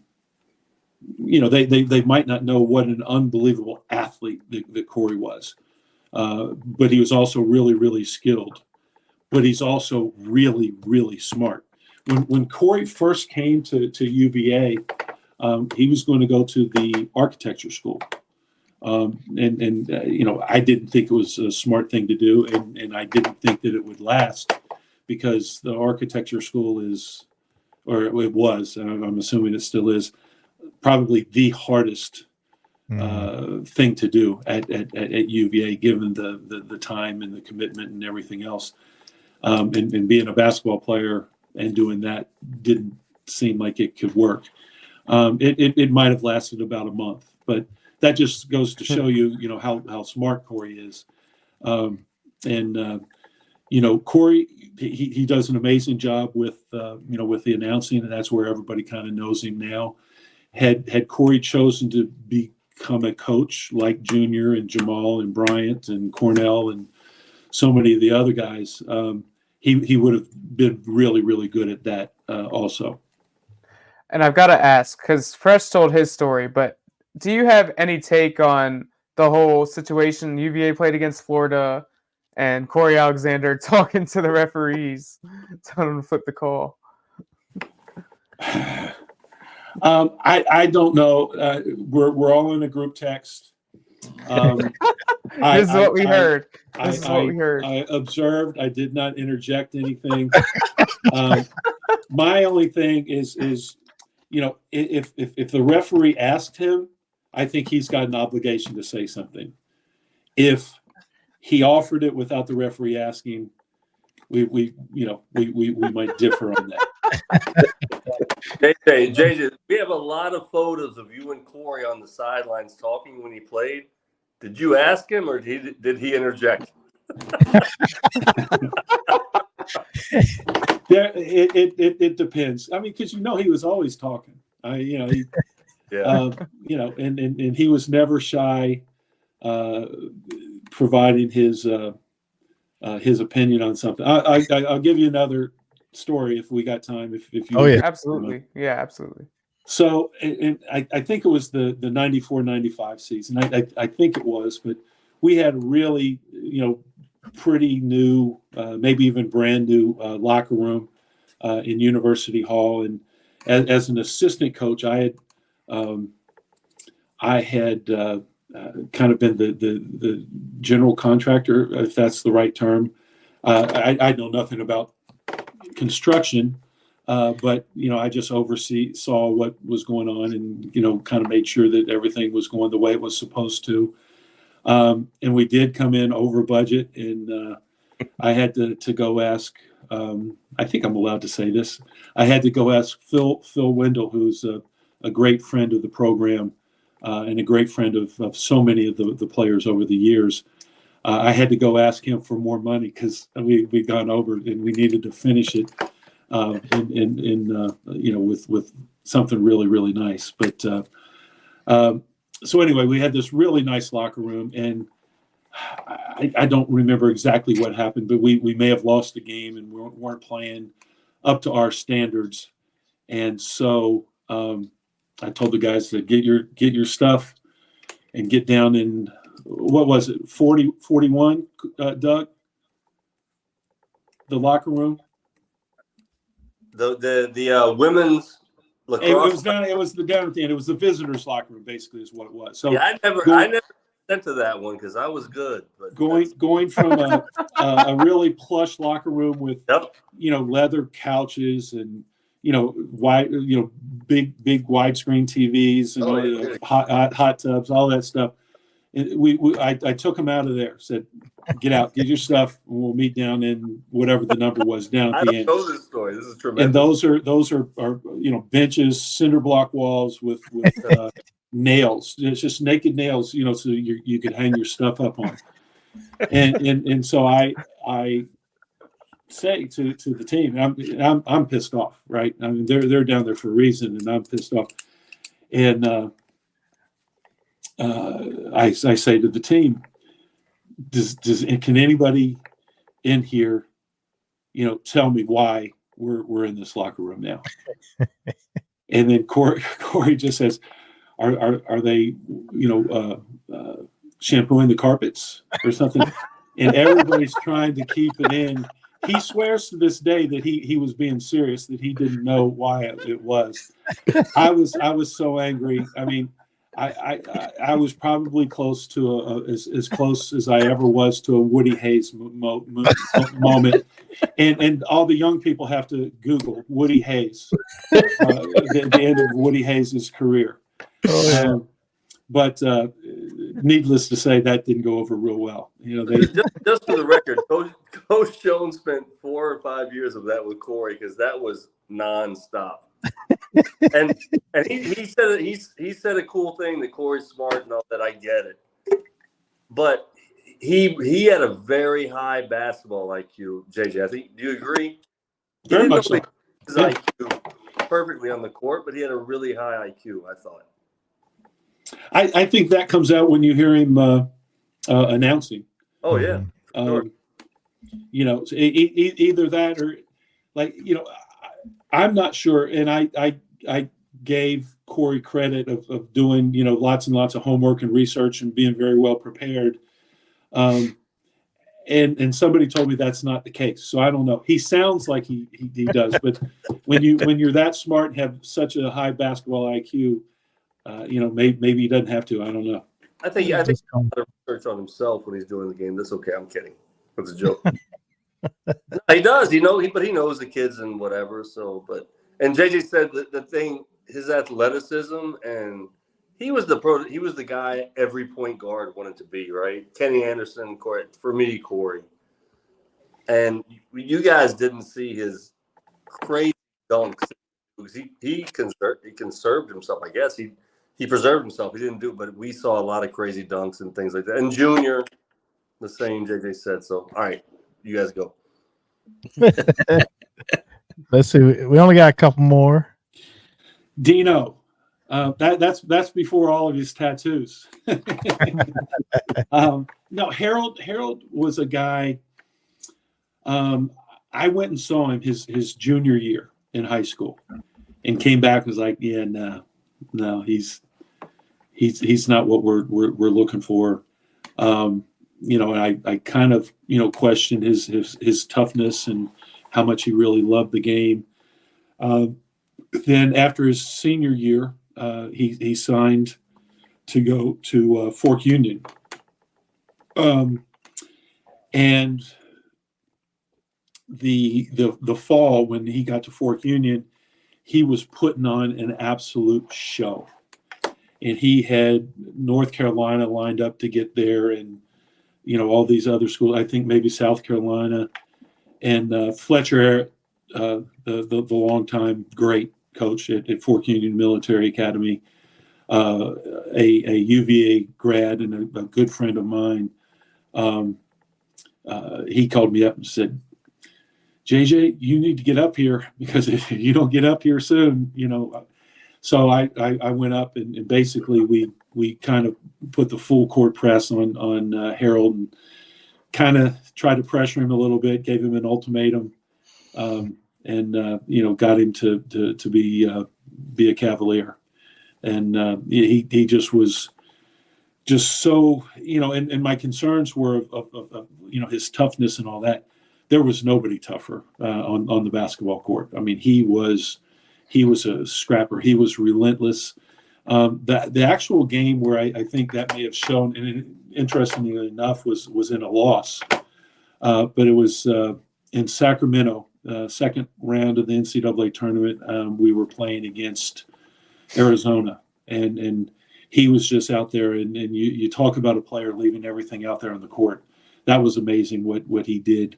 might not know what an unbelievable athlete that Corey was. But he was also really, really skilled. But he's also really, really smart. When Corey first came to UVA, he was going to go to the architecture school. I didn't think it was a smart thing to do, and I didn't think that it would last, because the architecture school is, or it was, and I'm assuming it still is, probably the hardest thing to do at UVA, given the time and the commitment and everything else. And being a basketball player and doing that didn't seem like it could work. It might have lasted about a month, but that just goes to show you, how smart Corey is. Corey, he does an amazing job with the announcing, and that's where everybody kind of knows him now. Had Corey chosen to become a coach like Junior and Jamal and Bryant and Cornell and so many of the other guys, he would have been really, really good at that also. And I've got to ask, because Fresh told his story, but do you have any take on the whole situation? UVA played against Florida, and Corey Alexander talking to the referees, telling them to flip the call. I don't know. We're all in a group text. This is what we heard. I observed. I did not interject anything. My only thing is if the referee asked him, I think he's got an obligation to say something. If he offered it without the referee asking, we might differ on that. JJ, we have a lot of photos of you and Corey on the sidelines talking when he played. Did you ask him, or did he interject? It depends. I mean, because he was always talking. And he was never shy, providing his opinion on something. I'll give you another story if we got time. If you, Absolutely, absolutely. So, and I think it was the 94-95 season. I think it was, but we had really, pretty new, maybe even brand new locker room in University Hall. And as an assistant coach, I I had kind of been the general contractor, if that's the right term. I know nothing about construction, but I just saw what was going on, and kind of made sure that everything was going the way it was supposed to. And we did come in over budget, and I had to go ask. I think I'm allowed to say this. I had to go ask Phil Wendell, who's a great friend of the program and a great friend of so many of the players over the years. I had to go ask him for more money because we'd gone over and we needed to finish it with something really, really nice. But so anyway, we had this really nice locker room, and I don't remember exactly what happened, but we may have lost the game and weren't playing up to our standards. And so I told the guys to get your stuff and get down in, what was it, 41, Doug? The locker room? The women's lacrosse. It was down at the end. It was the visitors' locker room, basically, is what it was. So yeah, I never went to that one because I was good. But going from a really plush locker room with leather couches and wide big widescreen TVs and hot tubs, all that stuff. And I took them out of there. Said, get out, get your stuff, and we'll meet down in whatever the number was down at the end. I know this story. This is tremendous. And those are benches, cinder block walls with nails. It's just naked nails, so you could hang your stuff up on. And so I say to the team, I'm pissed off, right? I mean, they're down there for a reason, and I'm pissed off. And I say to the team, can anybody in here, tell me why we're in this locker room now? And then Corey just says, are they shampooing the carpets or something? And everybody's trying to keep it in. He swears to this day that he was being serious, that he didn't know why it was. I was so angry. I mean, I was probably close to as close as I ever was to a Woody Hayes moment, and all the young people have to Google Woody Hayes, the end of Woody Hayes' career. But needless to say, that didn't go over real well. Just for the record, Coach Jones spent 4 or 5 years of that with Corey because that was nonstop. and he said a cool thing that Corey's smart and all that. I get it, but he had a very high basketball IQ. JJ, I think, do you agree? Very much so. His IQ perfectly on the court, but he had a really high IQ. I thought. I think that comes out when you hear him announcing. Oh yeah, sure. Either that or I'm not sure, and I gave Corey credit of doing lots and lots of homework and research and being very well prepared. And somebody told me that's not the case, so I don't know. He sounds like he does, but when you're that smart and have such a high basketball IQ, maybe he doesn't have to. I don't know. I think he does a lot of research on himself when he's doing the game. That's okay. I'm kidding. That's a joke. He does, but he knows the kids and whatever. So, and JJ said the thing, his athleticism, and he was the guy every point guard wanted to be, right? Kenny Anderson, Corey, for me, Corey. And you guys didn't see his crazy dunks because he conserved himself, I guess. He preserved himself. He didn't do it, but we saw a lot of crazy dunks and things like that. And Junior, the same, JJ said. So, all right, you guys go. Let's see. We only got a couple more. Dino, that's before all of his tattoos. No, Harold was a guy. I went and saw him his junior year in high school, and came back and was like, yeah, no, he's not what we're looking for. And I kind of questioned his toughness and how much he really loved the game. Then after his senior year, he signed to go to Fork Union. And the fall when he got to Fork Union, he was putting on an absolute show. And he had North Carolina lined up to get there, and all these other schools. I think maybe South Carolina, and Fletcher, the longtime great coach at Fork Union Military Academy, a UVA grad and a good friend of mine. He called me up and said, "JJ, you need to get up here, because if you don't get up here soon, So I went up, and basically we kind of put the full court press on Harold, and kind of tried to pressure him a little bit, gave him an ultimatum, and got him to be a Cavalier. And he just was just so, and my concerns were of his toughness and all that. There was nobody tougher on the basketball court. I mean, he was a scrapper. He was relentless. The actual game where I think that may have shown, and interestingly enough, was in a loss. But it was in Sacramento, second round of the NCAA tournament. We were playing against Arizona, and he was just out there. And you talk about a player leaving everything out there on the court. That was amazing what he did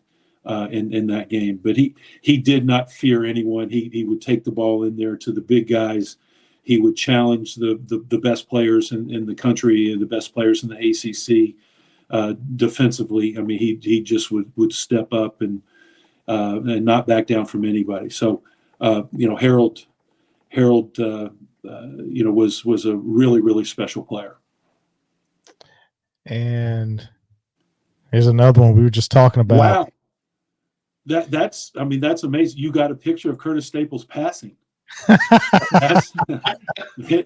in that game. But he did not fear anyone. He would take the ball in there to the big guys. He would challenge the best players in the country and the best players in the ACC defensively. I mean, he just would step up and not back down from anybody. So, Harold, was a really, really special player. And here's another one we were just talking about. Wow. That's amazing. You got a picture of Curtis Staples passing.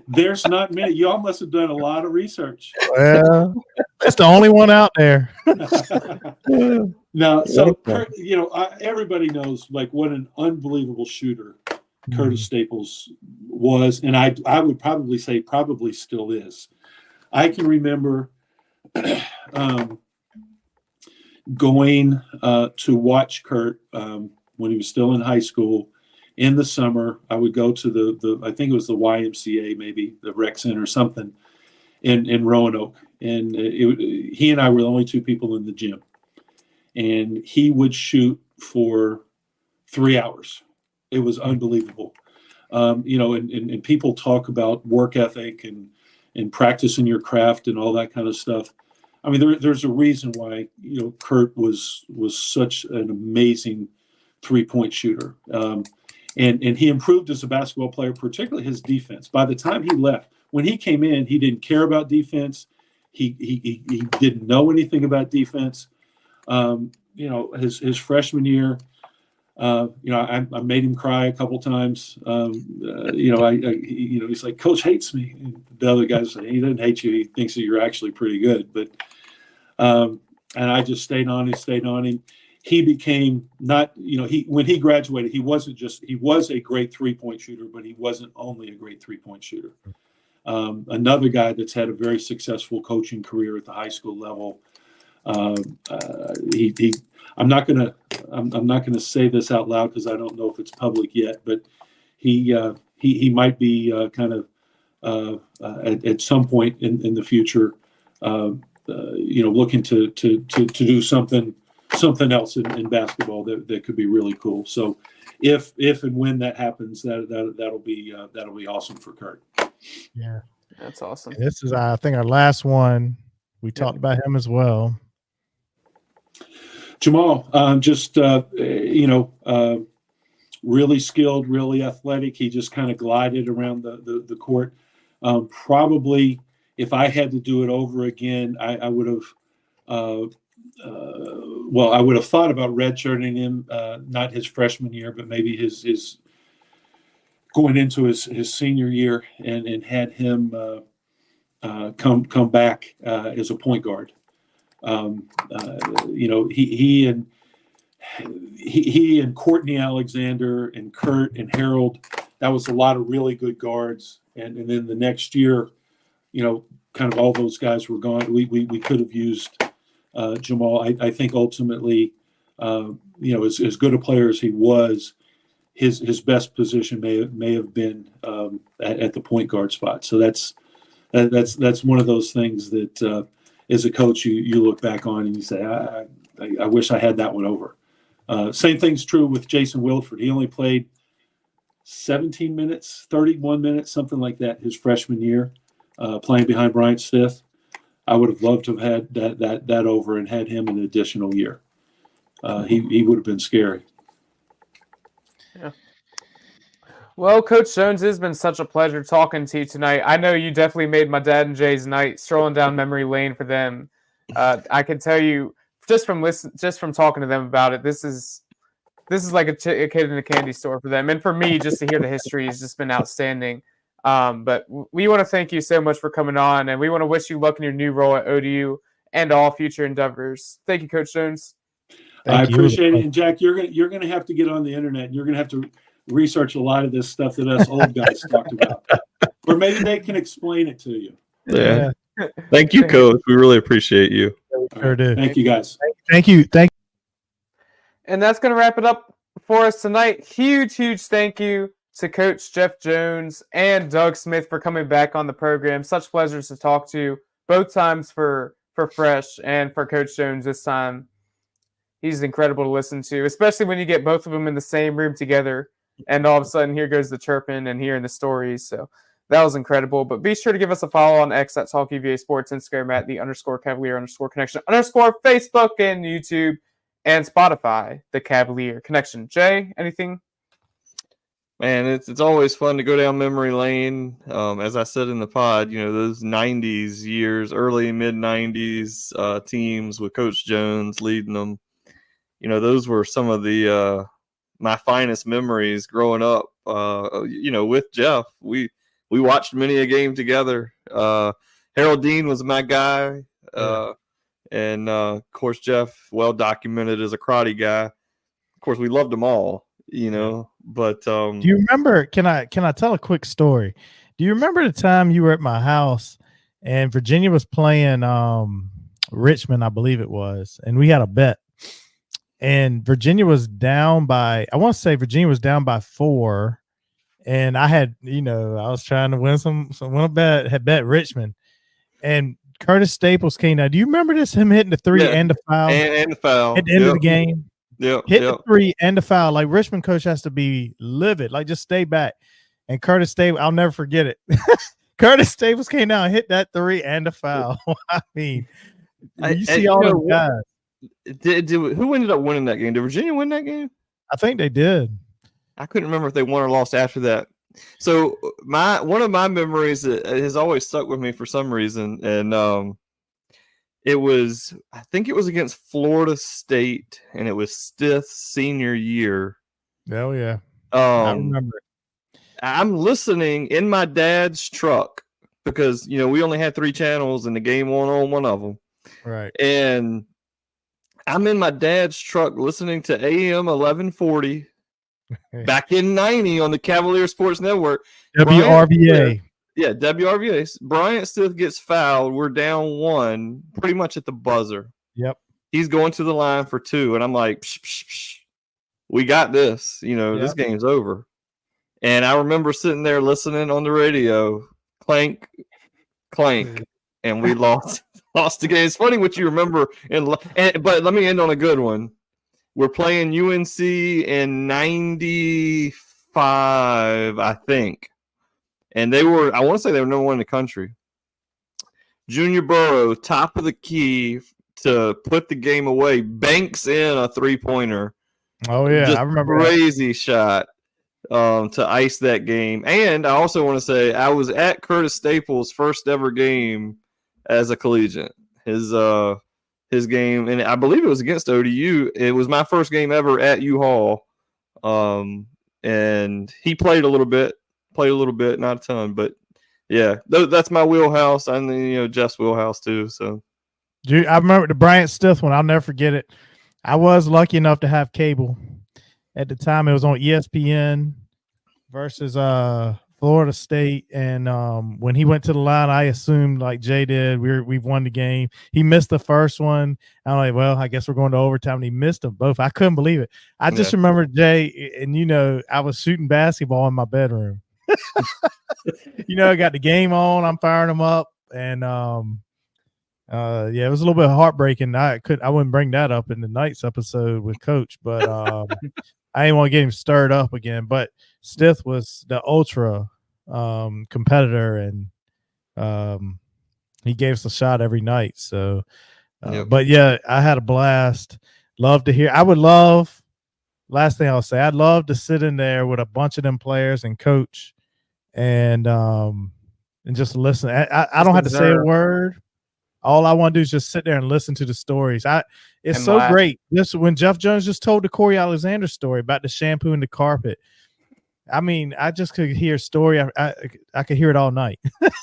There's not many. Y'all must have done a lot of research. Well, that's the only one out there. Now, so everybody knows what an unbelievable shooter Curtis Staples was, and I would probably say probably still is. I can remember going to watch Kurt when he was still in high school. In the summer, I would go to the I think it was the YMCA, maybe the rec center or something in Roanoke. And he and I were the only two people in the gym. And he would shoot for 3 hours. It was unbelievable. And people talk about work ethic and practicing your craft and all that kind of stuff. I mean, there's a reason why, Kurt was such an amazing 3-point shooter. And he improved as a basketball player, particularly his defense. By the time he left, when he came in, he didn't care about defense. He didn't know anything about defense. His freshman year, I made him cry a couple times. He's like, "Coach hates me." And the other guys say, "He doesn't hate you. He thinks that you're actually pretty good." But and I just stayed on him. He became when he graduated, he was a great 3-point shooter, but he wasn't only a great 3-point shooter. Another guy that's had a very successful coaching career at the high school level. I'm not gonna say this out loud because I don't know if it's public yet, but he might be kind of at some point in the future, looking to do something else in basketball that could be really cool. So if and when that happens, that'll be awesome for Kurt. Yeah, that's awesome. And this is, I think, our last one. We talked about him as well. Jamal, really skilled, really athletic. He just kind of glided around the court. Probably, if I had to do it over again, I would have. I would have thought about redshirting him, not his freshman year, but maybe his going into his senior year, and had him come back as a point guard. He and Courtney Alexander and Kurt and Harold, that was a lot of really good guards. And then the next year, kind of all those guys were gone. We could have used Jamal. I think ultimately, as good a player as he was, his best position may have been at the point guard spot. So that's one of those things that as a coach you look back on and you say, I wish I had that one over. Same thing's true with Jason Wilford. He only played 17 minutes, 31 minutes, something like that, his freshman year, playing behind Bryant Stith. I would have loved to have had that over and had him an additional year. He would have been scary. Yeah. Well, Coach Jones, it's been such a pleasure talking to you tonight. I know you definitely made my dad and Jay's night strolling down memory lane for them. I can tell you just from talking to them about it, this is like a kid in a candy store for them, and for me, just to hear the history has just been outstanding. But we want to thank you so much for coming on, and we want to wish you luck in your new role at ODU and all future endeavors. Thank you, Coach Jones. I appreciate it. And Jack, you're gonna have to get on the internet and you're gonna have to research a lot of this stuff that us old guys talked about. Or maybe they can explain it to you. Yeah. Thank you, Coach. We really appreciate you. Sure do. Thank you, guys. Thank you. And that's going to wrap it up for us tonight. Huge thank you to Coach Jeff Jones and Doug Smith for coming back on the program. Such pleasures to talk to both times for Fresh and for Coach Jones this time. He's incredible to listen to, especially when you get both of them in the same room together. And all of a sudden, here goes the chirping and hearing the stories. So that was incredible. But be sure to give us a follow on X at Talk UVA Sports, Instagram at _Cavalier_Connection, Facebook and YouTube, and Spotify, the Cavalier Connection. Jay, anything? Man, it's always fun to go down memory lane. As I said in the pod, those 90s years, early mid 90s teams with Coach Jones leading them. Those were some of the my finest memories growing up. With Jeff, we watched many a game together. Harold Dean was my guy, and of course Jeff, well documented as a karate guy. Of course, we loved them all. But do you remember? Can I tell a quick story? Do you remember the time you were at my house and Virginia was playing Richmond, I believe it was, and we had a bet. And Virginia was down by, I want to say Virginia was down by 4. And I had, I was trying to win win a bet, had bet Richmond. And Curtis Staples came down. Do you remember this? Him hitting the 3 and the foul? And the foul. At the end of the game. Yeah. Hit the 3 and the foul. Like Richmond coach has to be livid. Like just stay back. And Curtis Staples, I'll never forget it. Curtis Staples came down and hit that 3 and the foul. I mean, you see all those guys. Who ended up winning that game? Did Virginia win that game? I think they did. I couldn't remember if they won or lost after that. So one of my memories that has always stuck with me for some reason, and I think it was against Florida State, and it was Stith's senior year. Oh yeah, I remember it. I'm listening in my dad's truck because we only had 3 channels, and the game won on one of them. Right, and I'm in my dad's truck listening to AM 1140 back in 90 on the Cavalier Sports Network. WRVA. WRVA. Bryant Stith gets fouled. We're down 1 pretty much at the buzzer. Yep. He's going to the line for 2. And I'm like, psh, psh, psh. We got this. This game's over. And I remember sitting there listening on the radio, clank, clank, and we lost the game. It's funny what you remember, but let me end on a good one. We're playing UNC in 95, I think, and I want to say they were number 1 in the country. Junior Burrow, top of the key to put the game away, banks in a 3-pointer. Oh yeah, just I remember crazy that. Shot. To ice that game. And I also want to say I was at Curtis Staples' first ever game as a collegiate. His game, and I believe it was against ODU. It was my first game ever at U-Hall. And he played a little bit, not a ton, but yeah, that's my wheelhouse. And Jeff's wheelhouse too. So I remember the Bryant Stith one. I'll never forget it. I was lucky enough to have cable. At the time, it was on ESPN versus Florida State, and when he went to the line, I assumed like Jay did, we've won the game. He missed the first one. I'm like, well, I guess we're going to overtime. And he missed them both. I couldn't believe it. I just remember Jay, and I was shooting basketball in my bedroom. I got the game on. I'm firing them up, and it was a little bit heartbreaking. I wouldn't bring that up in the Knights episode with Coach, but I didn't want to get him stirred up again. But Stith was the ultra competitor, and he gave us a shot every night. So, but yeah, I had a blast. Love to hear. Last thing I'll say, I'd love to sit in there with a bunch of them players and Coach, and just listen. I don't have to say a word. All I want to do is just sit there and listen to the stories. It's so great. This when Jeff Jones just told the Corey Alexander story about the shampoo and the carpet. I mean, I just could hear a story. I could hear it all night.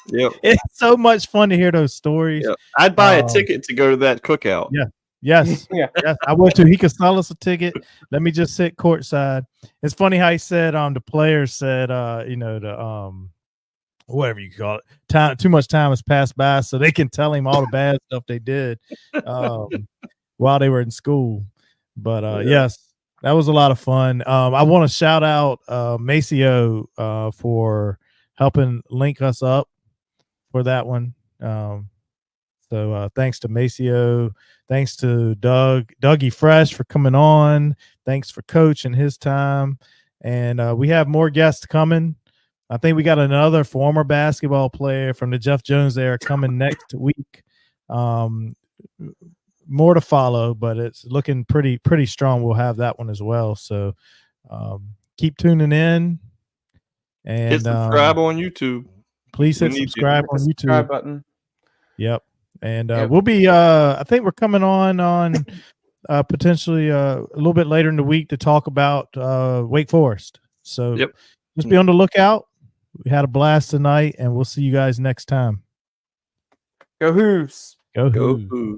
Yep. It's so much fun to hear those stories. Yep. I'd buy a ticket to go to that cookout. Yeah. Yes. Yes. I would too. He could sell us a ticket. Let me just sit courtside. It's funny how he said the players said whatever you call it, too much time has passed by, so they can tell him all the bad stuff they did while they were in school. But yes, that was a lot of fun. I want to shout out Maceo for helping link us up for that one. So thanks to Maceo, thanks to Dougie Fresh for coming on. Thanks for Coach and his time, and we have more guests coming. I think we got another former basketball player from the Jeff Jones era coming next week. More to follow, but it's looking pretty strong. We'll have that one as well. So keep tuning in and hit subscribe on YouTube. Please hit subscribe on YouTube. Subscribe button. Yep. And we'll be I think we're coming on potentially a little bit later in the week to talk about Wake Forest. So just be on the lookout. We had a blast tonight, and we'll see you guys next time. Go Hoos. Go Go Hoos. Hoos.